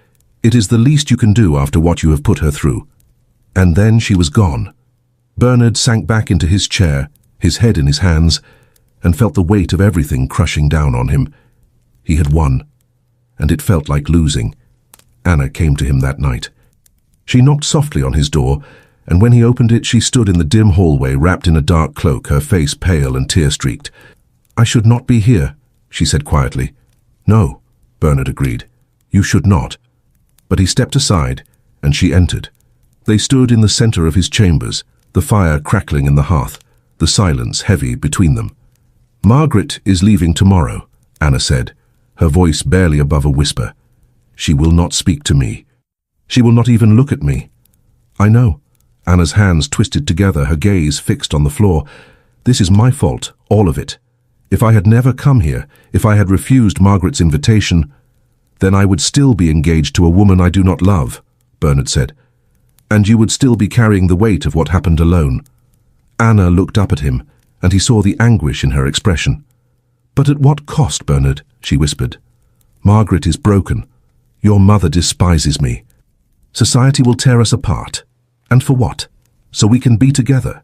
It is the least you can do after what you have put her through." And then she was gone. Bernard sank back into his chair, his head in his hands, and felt the weight of everything crushing down on him. He had won, and it felt like losing. Anna came to him that night. She knocked softly on his door, and when he opened it, she stood in the dim hallway wrapped in a dark cloak, her face pale and tear-streaked. "I should not be here," she said quietly. "No," Bernard agreed. "You should not." But he stepped aside, and she entered. They stood in the center of his chambers, the fire crackling in the hearth, the silence heavy between them. "Margaret is leaving tomorrow," Anna said, her voice barely above a whisper. "She will not speak to me. She will not even look at me." "I know." Anna's hands twisted together, her gaze fixed on the floor. "This is my fault, all of it. If I had never come here, if I had refused Margaret's invitation, then I would still be engaged to a woman I do not love," Bernard said. "And you would still be carrying the weight of what happened alone." Anna looked up at him, and he saw the anguish in her expression. "But at what cost, Bernard?" she whispered. "Margaret is broken. Your mother despises me. Society will tear us apart. And for what? So we can be together."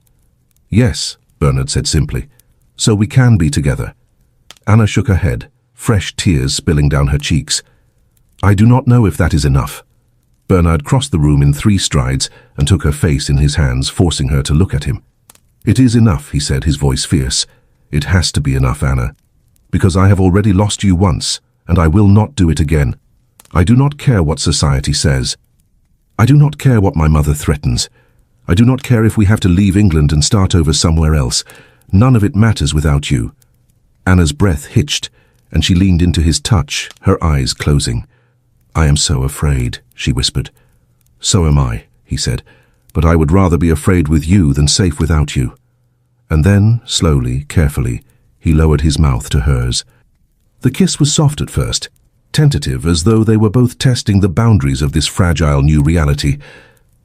"Yes," Bernard said simply. "So we can be together." Anna shook her head, fresh tears spilling down her cheeks. "I do not know if that is enough." Bernard crossed the room in 3 strides and took her face in his hands, forcing her to look at him. "It is enough," he said, his voice fierce. "It has to be enough, Anna. Because I have already lost you once, and I will not do it again. I do not care what society says. I do not care what my mother threatens. I do not care if we have to leave England and start over somewhere else. None of it matters without you." Anna's breath hitched, and she leaned into his touch, her eyes closing. "I am so afraid," she whispered. "So am I," he said, "but I would rather be afraid with you than safe without you." And then, slowly, carefully, he lowered his mouth to hers. The kiss was soft at first, tentative, as though they were both testing the boundaries of this fragile new reality.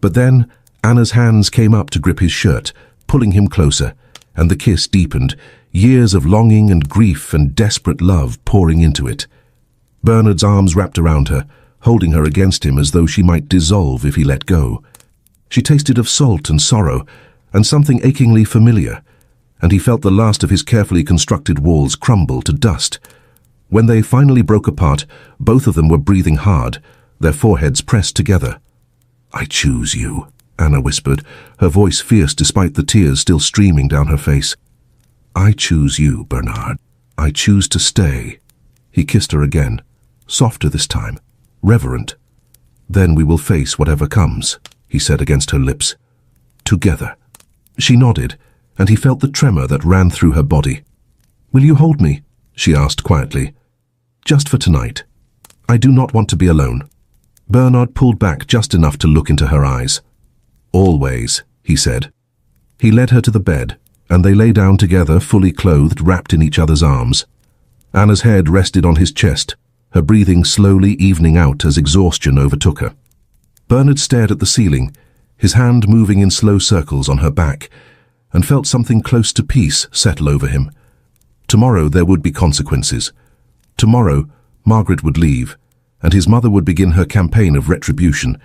But then Anna's hands came up to grip his shirt, pulling him closer, and the kiss deepened, years of longing and grief and desperate love pouring into it. Bernard's arms wrapped around her, holding her against him as though she might dissolve if he let go. She tasted of salt and sorrow, and something achingly familiar, and he felt the last of his carefully constructed walls crumble to dust. When they finally broke apart, both of them were breathing hard, their foreheads pressed together. "I choose you," Anna whispered, her voice fierce despite the tears still streaming down her face. "I choose you, Bernard. I choose to stay." He kissed her again, softer this time, reverent. "Then we will face whatever comes," he said against her lips. "Together." She nodded, and he felt the tremor that ran through her body. "Will you hold me?" she asked quietly. "Just for tonight. I do not want to be alone." Bernard pulled back just enough to look into her eyes. "Always," he said. He led her to the bed, and they lay down together, fully clothed, wrapped in each other's arms. Anna's head rested on his chest, her breathing slowly evening out as exhaustion overtook her. Bernard stared at the ceiling, his hand moving in slow circles on her back, and felt something close to peace settle over him. Tomorrow there would be consequences. Tomorrow, Margaret would leave, and his mother would begin her campaign of retribution,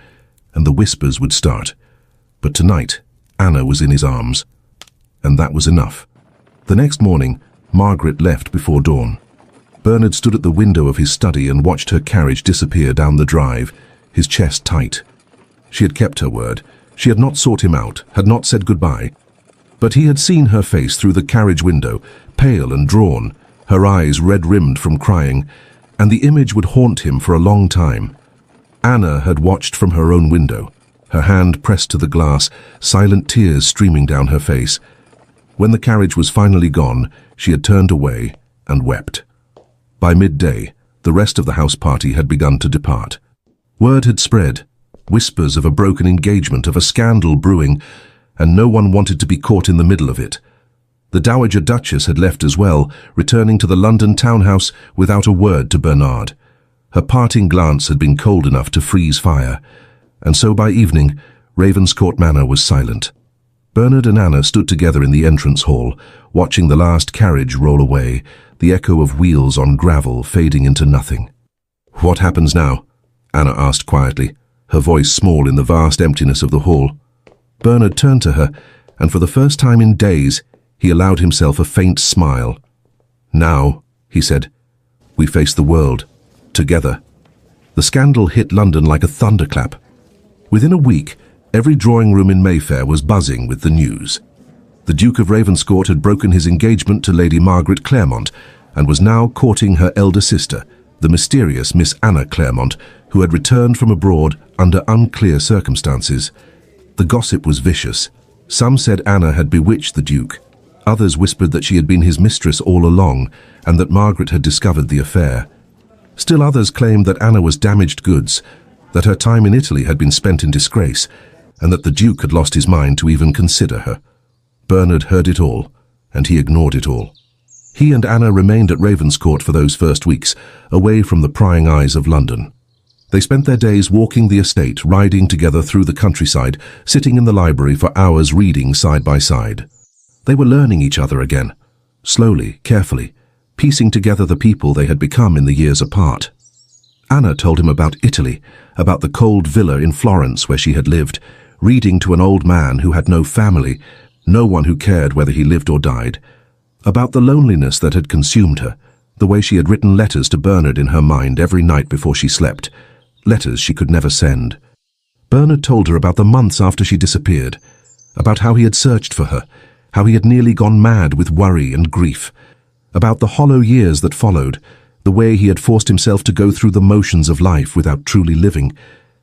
and the whispers would start. But tonight, Anna was in his arms, and that was enough. The next morning, Margaret left before dawn. Bernard stood at the window of his study and watched her carriage disappear down the drive, his chest tight. She had kept her word. She had not sought him out, had not said goodbye. But he had seen her face through the carriage window, pale and drawn, her eyes red-rimmed from crying, and the image would haunt him for a long time. Anna had watched from her own window, her hand pressed to the glass, silent tears streaming down her face. When the carriage was finally gone, she had turned away and wept. By midday, the rest of the house party had begun to depart. Word had spread, whispers of a broken engagement, of a scandal brewing, and no one wanted to be caught in the middle of it. The Dowager Duchess had left as well, returning to the London townhouse without a word to Bernard. Her parting glance had been cold enough to freeze fire, and so by evening, Ravenscourt Manor was silent. Bernard and Anna stood together in the entrance hall, watching the last carriage roll away, the echo of wheels on gravel fading into nothing. "What happens now?" Anna asked quietly, her voice small in the vast emptiness of the hall. Bernard turned to her, and for the first time in days, he allowed himself a faint smile. "Now," he said, "we face the world, together." The scandal hit London like a thunderclap. Within a week, every drawing room in Mayfair was buzzing with the news. The Duke of Ravenscourt had broken his engagement to Lady Margaret Claremont and was now courting her elder sister, the mysterious Miss Anna Claremont, who had returned from abroad under unclear circumstances. The gossip was vicious. Some said Anna had bewitched the Duke. Others whispered that she had been his mistress all along and that Margaret had discovered the affair. Still others claimed that Anna was damaged goods, that her time in Italy had been spent in disgrace, and that the Duke had lost his mind to even consider her. Bernard heard it all, and he ignored it all. He and Anna remained at Ravenscourt for those first weeks, away from the prying eyes of London. They spent their days walking the estate, riding together through the countryside, sitting in the library for hours reading side by side. They were learning each other again, slowly, carefully, piecing together the people they had become in the years apart. Anna told him about Italy, about the cold villa in Florence where she had lived, reading to an old man who had no family, no one who cared whether he lived or died, about the loneliness that had consumed her, the way she had written letters to Bernard in her mind every night before she slept, letters she could never send. Bernard told her about the months after she disappeared, about how he had searched for her, how he had nearly gone mad with worry and grief, about the hollow years that followed, the way he had forced himself to go through the motions of life without truly living.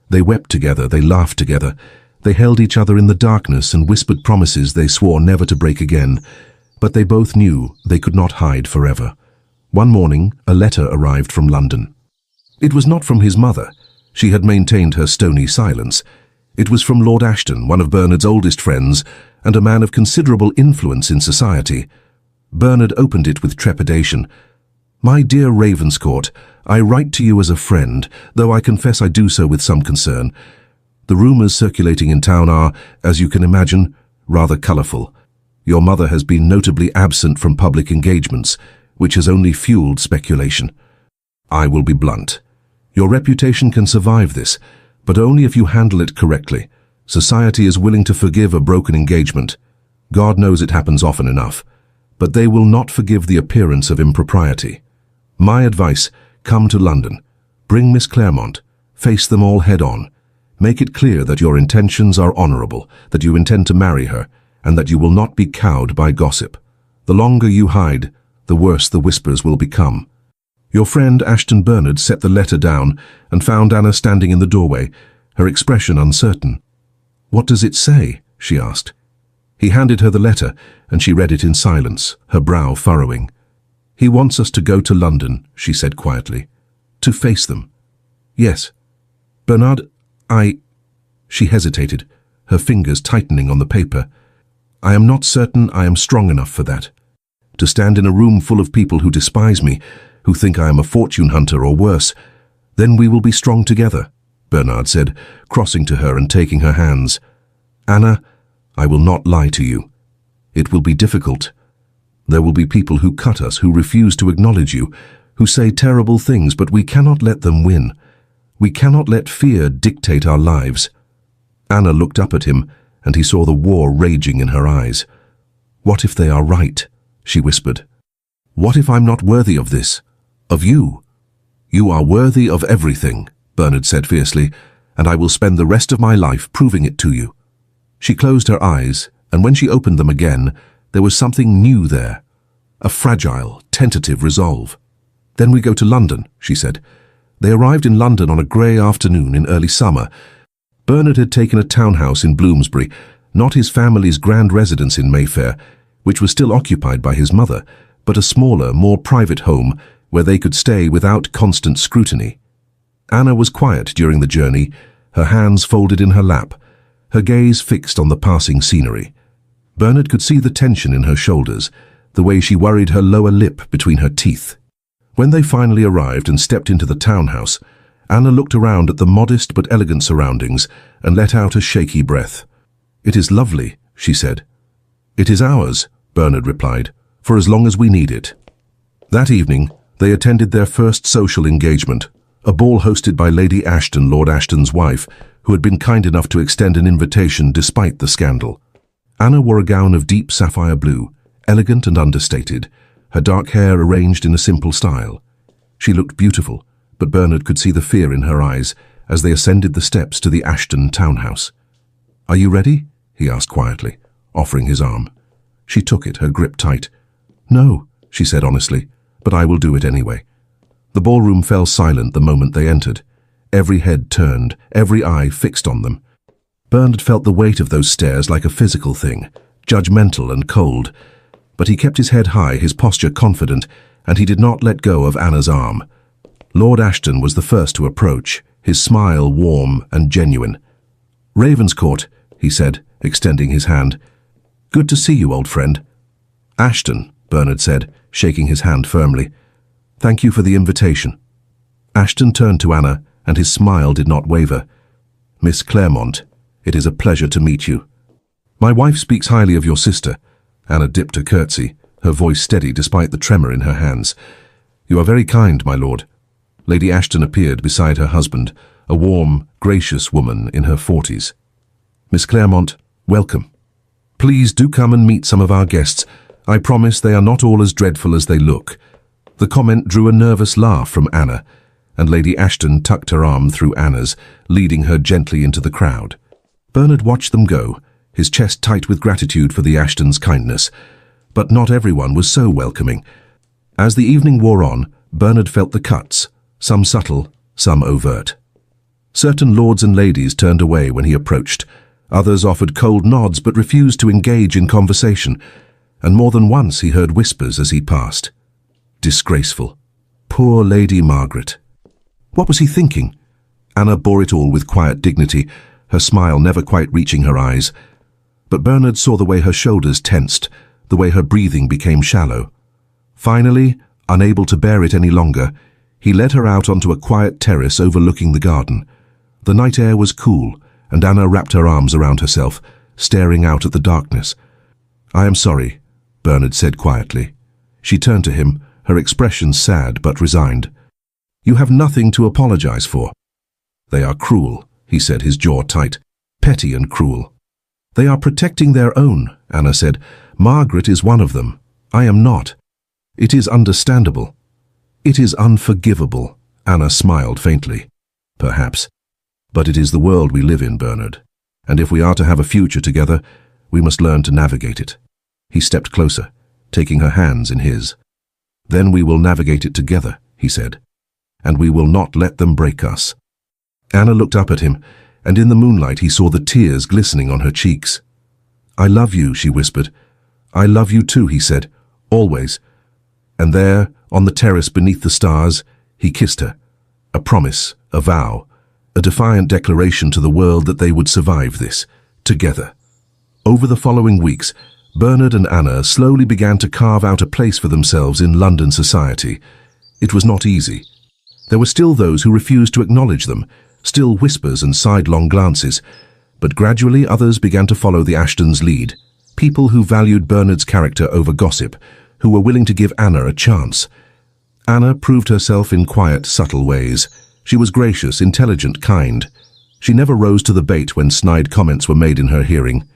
They wept together, they laughed together, they held each other in the darkness and whispered promises they swore never to break again, but they both knew they could not hide forever. One morning, a letter arrived from London. It was not from his mother. She had maintained her stony silence. It was from Lord Ashton, one of Bernard's oldest friends, and a man of considerable influence in society. Bernard opened it with trepidation. "My dear Ravenscourt, I write to you as a friend, though I confess I do so with some concern. The rumours circulating in town are, as you can imagine, rather colourful. Your mother has been notably absent from public engagements, which has only fueled speculation. I will be blunt. Your reputation can survive this, but only if you handle it correctly. Society is willing to forgive a broken engagement. God knows it happens often enough. But they will not forgive the appearance of impropriety. My advice, come to London. Bring Miss Claremont. Face them all head-on. Make it clear that your intentions are honourable, that you intend to marry her, and that you will not be cowed by gossip. The longer you hide, the worse the whispers will become." Your friend Ashton Bernard set the letter down and found Anna standing in the doorway, her expression uncertain. "What does it say?" she asked. He handed her the letter, and she read it in silence, her brow furrowing. "He wants us to go to London," she said quietly. "To face them." "Yes. Bernard, She hesitated, her fingers tightening on the paper. "I am not certain I am strong enough for that. To stand in a room full of people who despise me, who think I am a fortune hunter or worse. Then we will be strong together, Bernard said, crossing to her and taking her hands. Anna, I will not lie to you. It will be difficult. There will be people who cut us, who refuse to acknowledge you, who say terrible things, but we cannot let them win. We cannot let fear dictate our lives. Anna looked up at him, and he saw the war raging in her eyes. What if they are right? She whispered. What if I'm not worthy of this? Of you? You are worthy of everything, Bernard said fiercely, and I will spend the rest of my life proving it to you. She closed her eyes, and when she opened them again, there was something new there. A fragile, tentative resolve. Then we go to London, she said. They arrived in London on a grey afternoon in early summer. Bernard had taken a townhouse in Bloomsbury, not his family's grand residence in Mayfair, which was still occupied by his mother, but a smaller, more private home where they could stay without constant scrutiny. Anna was quiet during the journey, her hands folded in her lap, her gaze fixed on the passing scenery. Bernard could see the tension in her shoulders, the way she worried her lower lip between her teeth. When they finally arrived and stepped into the townhouse, Anna looked around at the modest but elegant surroundings and let out a shaky breath. "It is lovely," she said. "It is ours," Bernard replied, "for as long as we need it." That evening, they attended their first social engagement, a ball hosted by Lady Ashton, Lord Ashton's wife, who had been kind enough to extend an invitation despite the scandal. Anna wore a gown of deep sapphire blue, elegant and understated, her dark hair arranged in a simple style. She looked beautiful, but Bernard could see the fear in her eyes as they ascended the steps to the Ashton townhouse. "Are you ready?" he asked quietly, offering his arm. She took it, her grip tight. "No," she said honestly, "but I will do it anyway." The ballroom fell silent the moment they entered. Every head turned, every eye fixed on them. Bernard felt the weight of those stares like a physical thing, judgmental and cold. But he kept his head high, his posture confident, and he did not let go of Anna's arm. Lord Ashton was the first to approach, his smile warm and genuine. "Ravenscourt," he said, extending his hand. "Good to see you, old friend." "Ashton," Bernard said, shaking his hand firmly. "Thank you for the invitation." Ashton turned to Anna, and his smile did not waver. "Miss Claremont, it is a pleasure to meet you." "My wife speaks highly of your sister." Anna dipped a curtsy, her voice steady despite the tremor in her hands. "You are very kind, my lord." Lady Ashton appeared beside her husband, a warm, gracious woman in her 40s. "Miss Claremont, welcome. Please do come and meet some of our guests. I promise they are not all as dreadful as they look." The comment drew a nervous laugh from Anna, and Lady Ashton tucked her arm through Anna's, leading her gently into the crowd. Bernard watched them go, his chest tight with gratitude for the Ashtons' kindness. But not everyone was so welcoming. As the evening wore on, Bernard felt the cuts, some subtle, some overt. Certain lords and ladies turned away when he approached. Others offered cold nods but refused to engage in conversation, and more than once he heard whispers as he passed. Disgraceful. Poor Lady Margaret. What was he thinking? Anna bore it all with quiet dignity, her smile never quite reaching her eyes. But Bernard saw the way her shoulders tensed, the way her breathing became shallow. Finally, unable to bear it any longer, he led her out onto a quiet terrace overlooking the garden. The night air was cool, and Anna wrapped her arms around herself, staring out at the darkness. "I am sorry," Bernard said quietly. She turned to him, her expression sad but resigned. "You have nothing to apologize for." "They are cruel," he said, his jaw tight. "Petty and cruel." "They are protecting their own," Anna said. "Margaret is one of them. I am not. It is understandable." "It is unforgivable," Anna smiled faintly. "Perhaps. But it is the world we live in, Bernard. And if we are to have a future together, we must learn to navigate it." He stepped closer, taking her hands in his. "Then we will navigate it together," he said. "And we will not let them break us." Anna looked up at him, and in the moonlight he saw the tears glistening on her cheeks. "I love you," she whispered. "I love you too," he said. "Always." And there, on the terrace beneath the stars, he kissed her. A promise, a vow, a defiant declaration to the world that they would survive this, together. Over the following weeks, Bernard and Anna slowly began to carve out a place for themselves in London society. It was not easy. There were still those who refused to acknowledge them, still whispers and sidelong glances, but gradually others began to follow the Ashtons' lead, people who valued Bernard's character over gossip, who were willing to give Anna a chance. Anna proved herself in quiet, subtle ways. She was gracious, intelligent, kind. She never rose to the bait when snide comments were made in her hearing.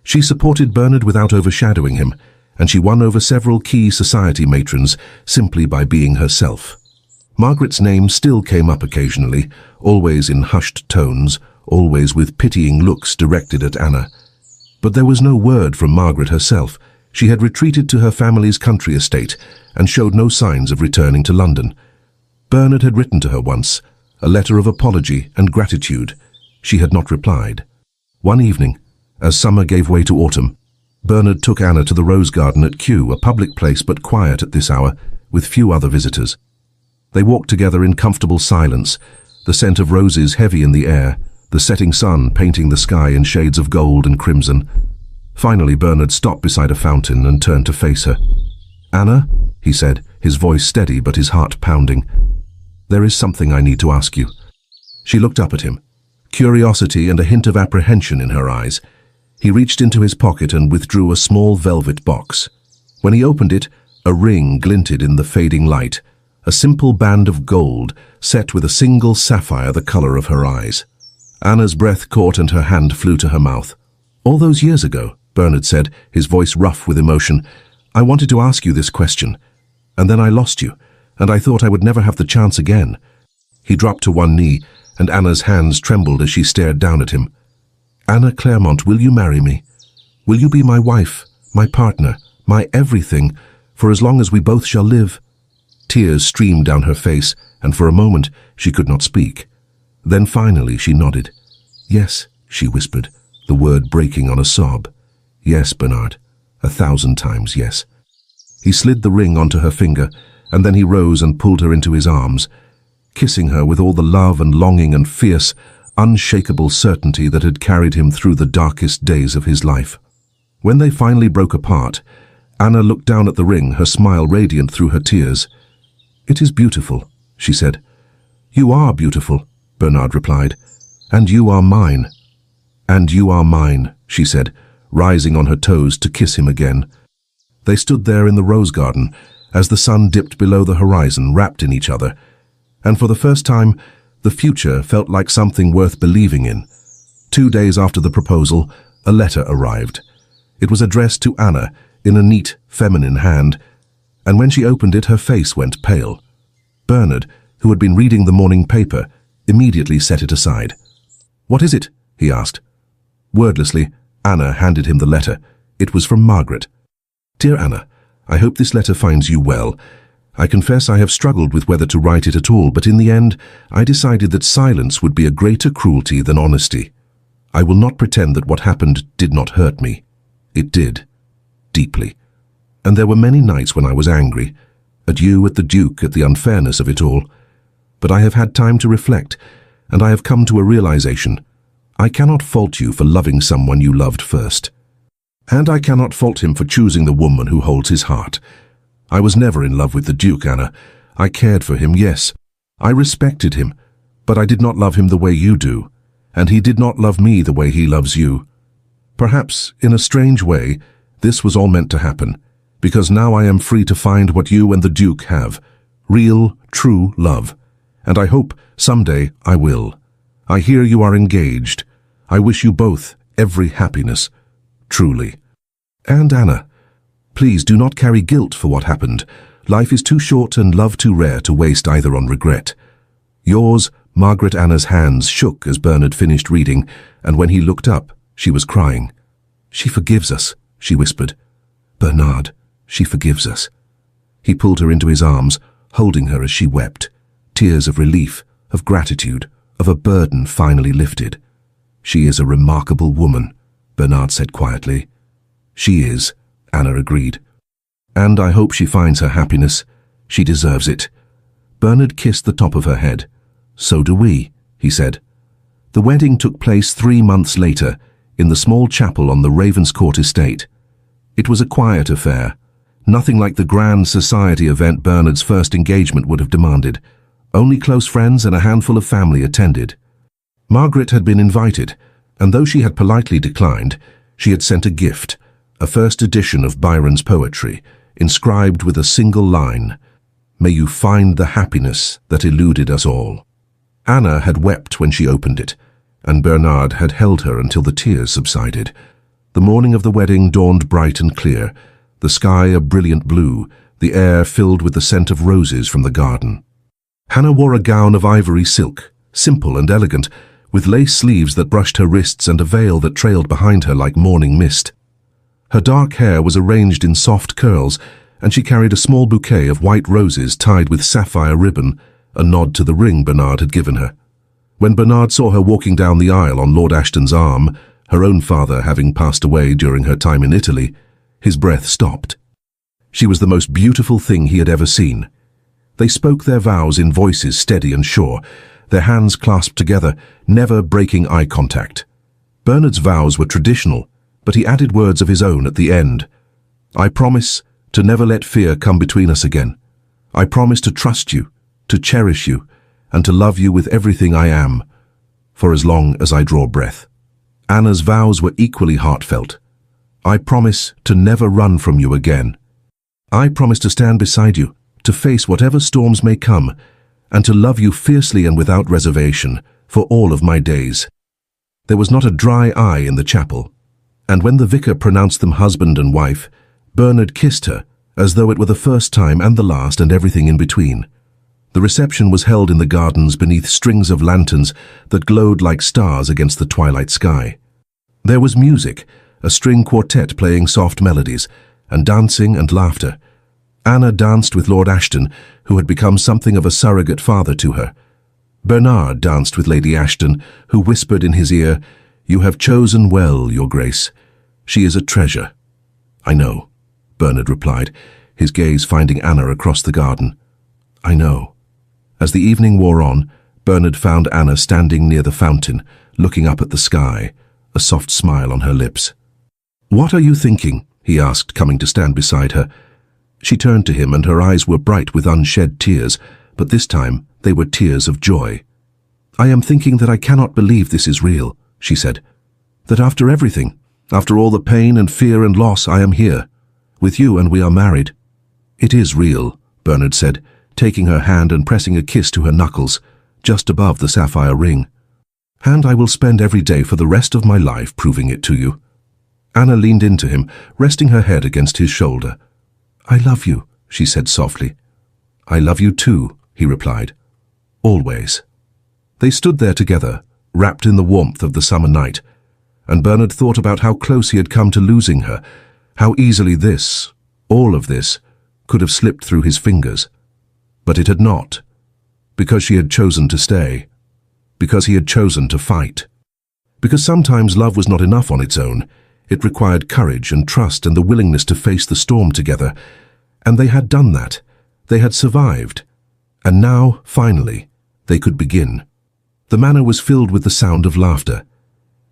She supported Bernard without overshadowing him, and she won over several key society matrons simply by being herself. Margaret's name still came up occasionally, always in hushed tones, always with pitying looks directed at Anna. But there was no word from Margaret herself. She had retreated to her family's country estate and showed no signs of returning to London. Bernard had written to her once, a letter of apology and gratitude. She had not replied. One evening, as summer gave way to autumn, Bernard took Anna to the Rose Garden at Kew, a public place but quiet at this hour, with few other visitors. They walked together in comfortable silence, the scent of roses heavy in the air, the setting sun painting the sky in shades of gold and crimson. Finally, Bernard stopped beside a fountain and turned to face her. "Anna," he said, his voice steady but his heart pounding, "there is something I need to ask you." She looked up at him, curiosity and a hint of apprehension in her eyes. He reached into his pocket and withdrew a small velvet box. When he opened it, a ring glinted in the fading light, a simple band of gold set with a single sapphire the color of her eyes. Anna's breath caught and her hand flew to her mouth. "All those years ago," Bernard said, his voice rough with emotion, "I wanted to ask you this question, and then I lost you, and I thought I would never have the chance again." He dropped to one knee, and Anna's hands trembled as she stared down at him. "Anna Claremont, will you marry me? Will you be my wife, my partner, my everything, for as long as we both shall live?" Tears streamed down her face, and for a moment she could not speak. Then finally she nodded. "Yes," she whispered, the word breaking on a sob. "Yes, Bernard, 1,000 times yes." He slid the ring onto her finger, and then he rose and pulled her into his arms, kissing her with all the love and longing and fierce, unshakable certainty that had carried him through the darkest days of his life. When they finally broke apart, Anna looked down at the ring, her smile radiant through her tears. "It is beautiful," she said. "You are beautiful," Bernard replied. "And you are mine." "And you are mine," she said, rising on her toes to kiss him again. They stood there in the rose garden, as the sun dipped below the horizon, wrapped in each other. And for the first time, the future felt like something worth believing in. 2 days after the proposal, a letter arrived. It was addressed to Anna in a neat, feminine hand, and when she opened it, her face went pale. Bernard, who had been reading the morning paper, immediately set it aside. "What is it?" he asked. Wordlessly, Anna handed him the letter. It was from Margaret. "Dear Anna, I hope this letter finds you well. I confess I have struggled with whether to write it at all, but in the end, I decided that silence would be a greater cruelty than honesty. I will not pretend that what happened did not hurt me. It did. Deeply. And there were many nights when I was angry. At you, at the Duke, at the unfairness of it all. But I have had time to reflect, and I have come to a realization. I cannot fault you for loving someone you loved first. And I cannot fault him for choosing the woman who holds his heart. I was never in love with the Duke, Anna. I cared for him, yes. I respected him, but I did not love him the way you do, and he did not love me the way he loves you. Perhaps, in a strange way, this was all meant to happen, because now I am free to find what you and the Duke have, real, true love, and I hope someday I will. I hear you are engaged. I wish you both every happiness, truly. And Anna, please do not carry guilt for what happened. Life is too short and love too rare to waste either on regret. Yours, Margaret. Anna's hands shook as Bernard finished reading, and when he looked up, she was crying. "She forgives us," she whispered. "Bernard, she forgives us." He pulled her into his arms, holding her as she wept. Tears of relief, of gratitude, of a burden finally lifted. "She is a remarkable woman," Bernard said quietly. "She is," Anna agreed. "And I hope she finds her happiness. She deserves it." Bernard kissed the top of her head. "So do we," he said. The wedding took place 3 months later, in the small chapel on the Ravenscourt estate. It was a quiet affair. nothing like the grand society event Bernard's first engagement would have demanded. Only close friends and a handful of family attended. Margaret had been invited, and though she had politely declined, she had sent a gift, a first edition of Byron's poetry, inscribed with a single line, "May you find the happiness that eluded us all." Anna had wept when she opened it, and Bernard had held her until the tears subsided. The morning of the wedding dawned bright and clear, the sky a brilliant blue, the air filled with the scent of roses from the garden. Hannah wore a gown of ivory silk, simple and elegant, with lace sleeves that brushed her wrists and a veil that trailed behind her like morning mist. Her dark hair was arranged in soft curls, and she carried a small bouquet of white roses tied with sapphire ribbon, a nod to the ring Bernard had given her. When Bernard saw her walking down the aisle on Lord Ashton's arm, her own father having passed away during her time in Italy, his breath stopped. She was the most beautiful thing he had ever seen. They spoke their vows in voices steady and sure, their hands clasped together, never breaking eye contact. Bernard's vows were traditional, but he added words of his own at the end. "I promise to never let fear come between us again. I promise to trust you, to cherish you, and to love you with everything I am, for as long as I draw breath." Anna's vows were equally heartfelt. "I promise to never run from you again. I promise to stand beside you, to face whatever storms may come, and to love you fiercely and without reservation for all of my days." There was not a dry eye in the chapel, and when the vicar pronounced them husband and wife, Bernard kissed her, as though it were the first time and the last and everything in between. The reception was held in the gardens beneath strings of lanterns that glowed like stars against the twilight sky. There was music, a string quartet playing soft melodies, and dancing and laughter. Anna danced with Lord Ashton, who had become something of a surrogate father to her. Bernard danced with Lady Ashton, who whispered in his ear, "You have chosen well, Your Grace. She is a treasure." "I know," Bernard replied, his gaze finding Anna across the garden. "I know." As the evening wore on, Bernard found Anna standing near the fountain, looking up at the sky, a soft smile on her lips. "What are you thinking?" he asked, coming to stand beside her. She turned to him, and her eyes were bright with unshed tears, but this time they were tears of joy. "I am thinking that I cannot believe this is real," she said. "That after everything, after all the pain and fear and loss, I am here, with you, and we are married." "It is real," Bernard said, taking her hand and pressing a kiss to her knuckles, just above the sapphire ring. "And I will spend every day for the rest of my life proving it to you." Anna leaned into him, resting her head against his shoulder. "I love you," she said softly. "I love you too," he replied. "Always." They stood there together, wrapped in the warmth of the summer night, and Bernard thought about how close he had come to losing her, how easily this, all of this, could have slipped through his fingers. But it had not, because she had chosen to stay, because he had chosen to fight. Because sometimes love was not enough on its own. It required courage and trust and the willingness to face the storm together. And they had done that. They had survived. And now, finally, they could begin. The manor was filled with the sound of laughter.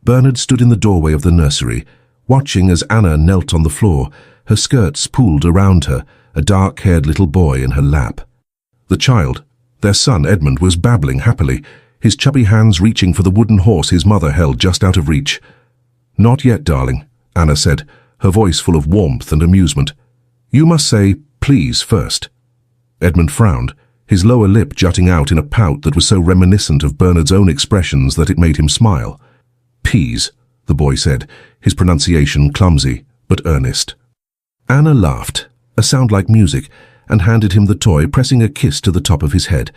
Bernard stood in the doorway of the nursery, watching as Anna knelt on the floor, her skirts pooled around her, a dark-haired little boy in her lap. The child, their son Edmund, was babbling happily, his chubby hands reaching for the wooden horse his mother held just out of reach. "Not yet, darling," Anna said, her voice full of warmth and amusement. "You must say, please, first." Edmund frowned, his lower lip jutting out in a pout that was so reminiscent of Bernard's own expressions that it made him smile. "Peas," the boy said, his pronunciation clumsy but earnest. Anna laughed, a sound like music, and handed him the toy, pressing a kiss to the top of his head.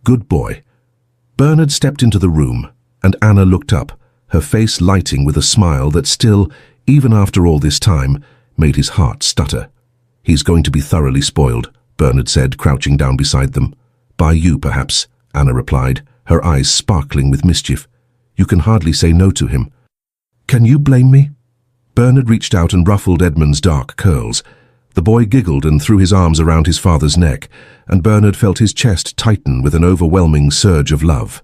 "Good boy." Bernard stepped into the room, and Anna looked up, her face lighting with a smile that still, even after all this time, made his heart stutter. "He's going to be thoroughly spoiled," Bernard said, crouching down beside them. "By you, perhaps," Anna replied, her eyes sparkling with mischief. "You can hardly say no to him." "Can you blame me?" Bernard reached out and ruffled Edmund's dark curls. The boy giggled and threw his arms around his father's neck, and Bernard felt his chest tighten with an overwhelming surge of love.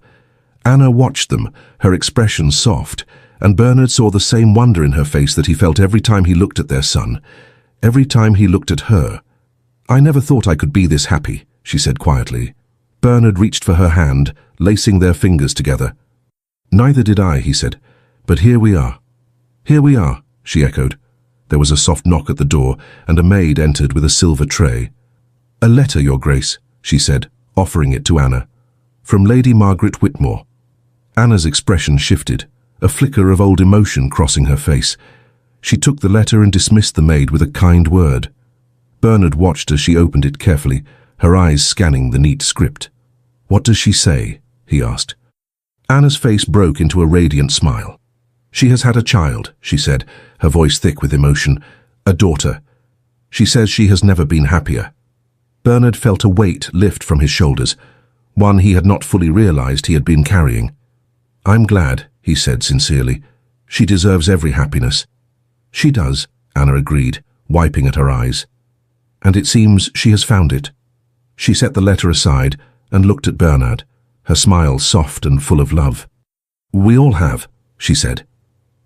Anna watched them, her expression soft, and Bernard saw the same wonder in her face that he felt every time he looked at their son. Every time he looked at her, "I never thought I could be this happy," she said quietly. Bernard reached for her hand, lacing their fingers together. "Neither did I," he said, "but here we are." "Here we are," she echoed. There was a soft knock at the door, and a maid entered with a silver tray. "A letter, Your Grace," she said, offering it to Anna. "From Lady Margaret Whitmore." Anna's expression shifted, a flicker of old emotion crossing her face. She took the letter and dismissed the maid with a kind word. Bernard watched as she opened it carefully, her eyes scanning the neat script. "What does she say?" he asked. Anna's face broke into a radiant smile. "She has had a child," she said, her voice thick with emotion. "A daughter. She says she has never been happier." Bernard felt a weight lift from his shoulders, one he had not fully realized he had been carrying. "I'm glad," he said sincerely. "She deserves every happiness." "She does," Anna agreed, wiping at her eyes. "And it seems she has found it." She set the letter aside and looked at Bernard, her smile soft and full of love. "We all have," she said.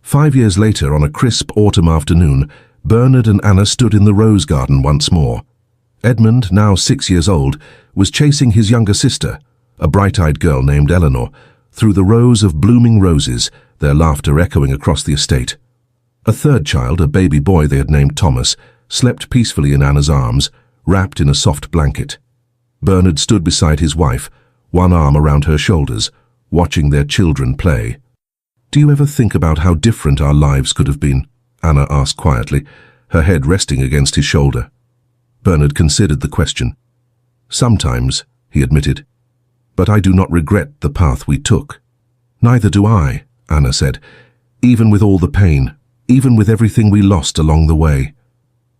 5 years later, on a crisp autumn afternoon, Bernard and Anna stood in the rose garden once more. Edmund, now 6 years old, was chasing his younger sister, a bright-eyed girl named Eleanor, through the rows of blooming roses, their laughter echoing across the estate. A third child, a baby boy they had named Thomas, slept peacefully in Anna's arms, wrapped in a soft blanket. Bernard stood beside his wife, one arm around her shoulders, watching their children play. "Do you ever think about how different our lives could have been?" Anna asked quietly, her head resting against his shoulder. Bernard considered the question. "Sometimes," he admitted, "but I do not regret the path we took." "Neither do I," Anna said, "even with all the pain, even with everything we lost along the way."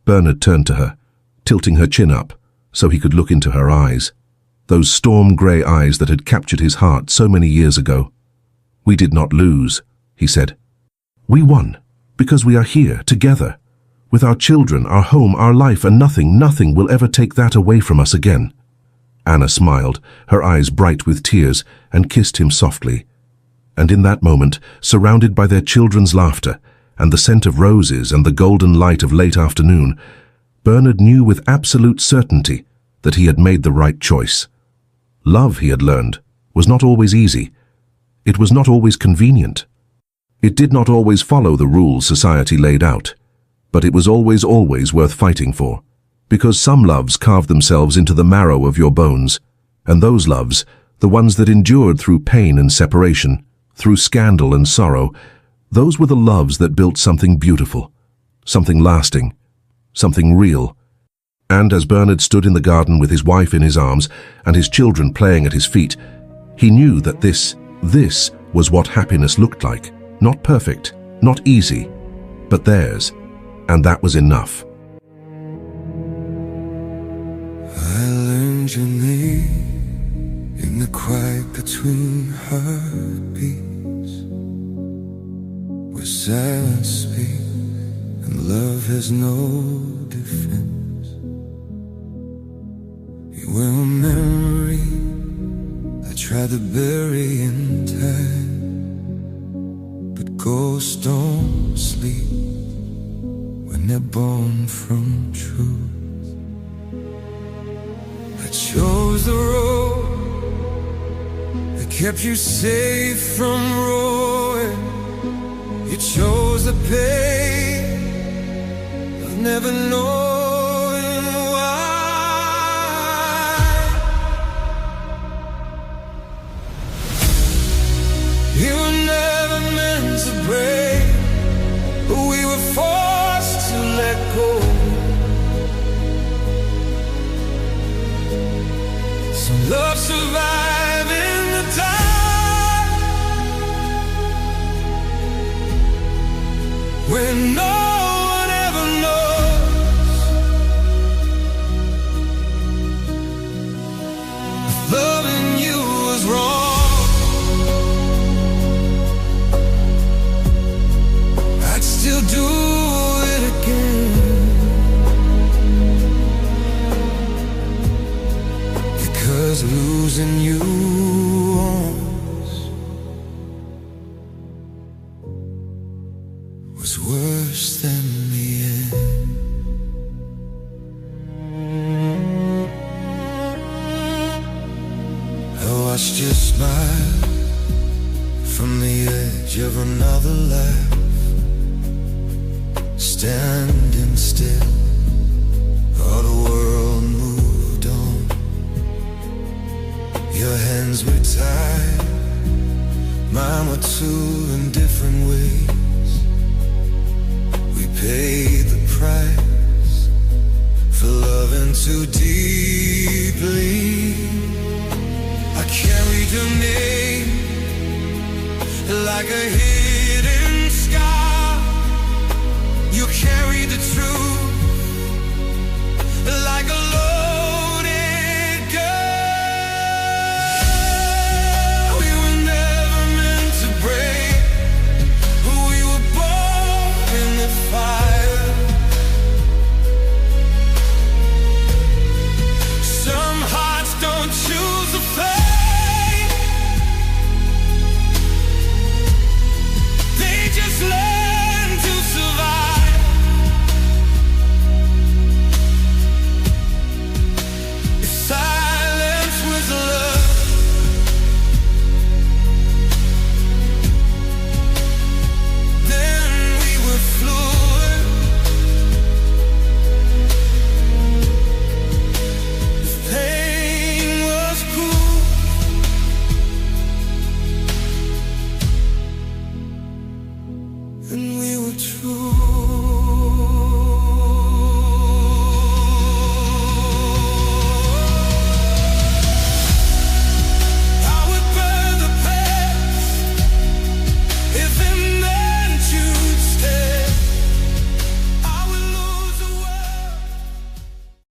Bernard turned to her, tilting her chin up so he could look into her eyes, those storm-grey eyes that had captured his heart so many years ago. "We did not lose," he said. "We won, because we are here, together, with our children, our home, our life, and nothing will ever take that away from us again." Anna smiled, her eyes bright with tears, and kissed him softly. And in that moment, surrounded by their children's laughter, and the scent of roses and the golden light of late afternoon, Bernard knew with absolute certainty that he had made the right choice. Love, he had learned, was not always easy. It was not always convenient. It did not always follow the rules society laid out, but it was always worth fighting for, because some loves carved themselves into the marrow of your bones, and those loves, the ones that endured through pain and separation, through scandal and sorrow, those were the loves that built something beautiful, something lasting, something real. And as Bernard stood in the garden with his wife in his arms and his children playing at his feet, he knew that this was what happiness looked like. Not perfect, not easy, but theirs, and that was enough. I learned your name in the quiet between heartbeats, where silence speaks and love has no defense. You were a memory I tried to bury in time, but ghosts don't sleep when they're born from truth. I chose the road that kept you safe from ruin. You chose the pain of never knowing why. You were never meant to break, but we were forced to let go. So love survived in the dark, when no one ever knows. Loving you was wrong. I'd still do it again, because losing you once was worse than the end. standing still, all the world moved on. Your hands were tied, mine were too, in different ways. We paid the price for loving too deep.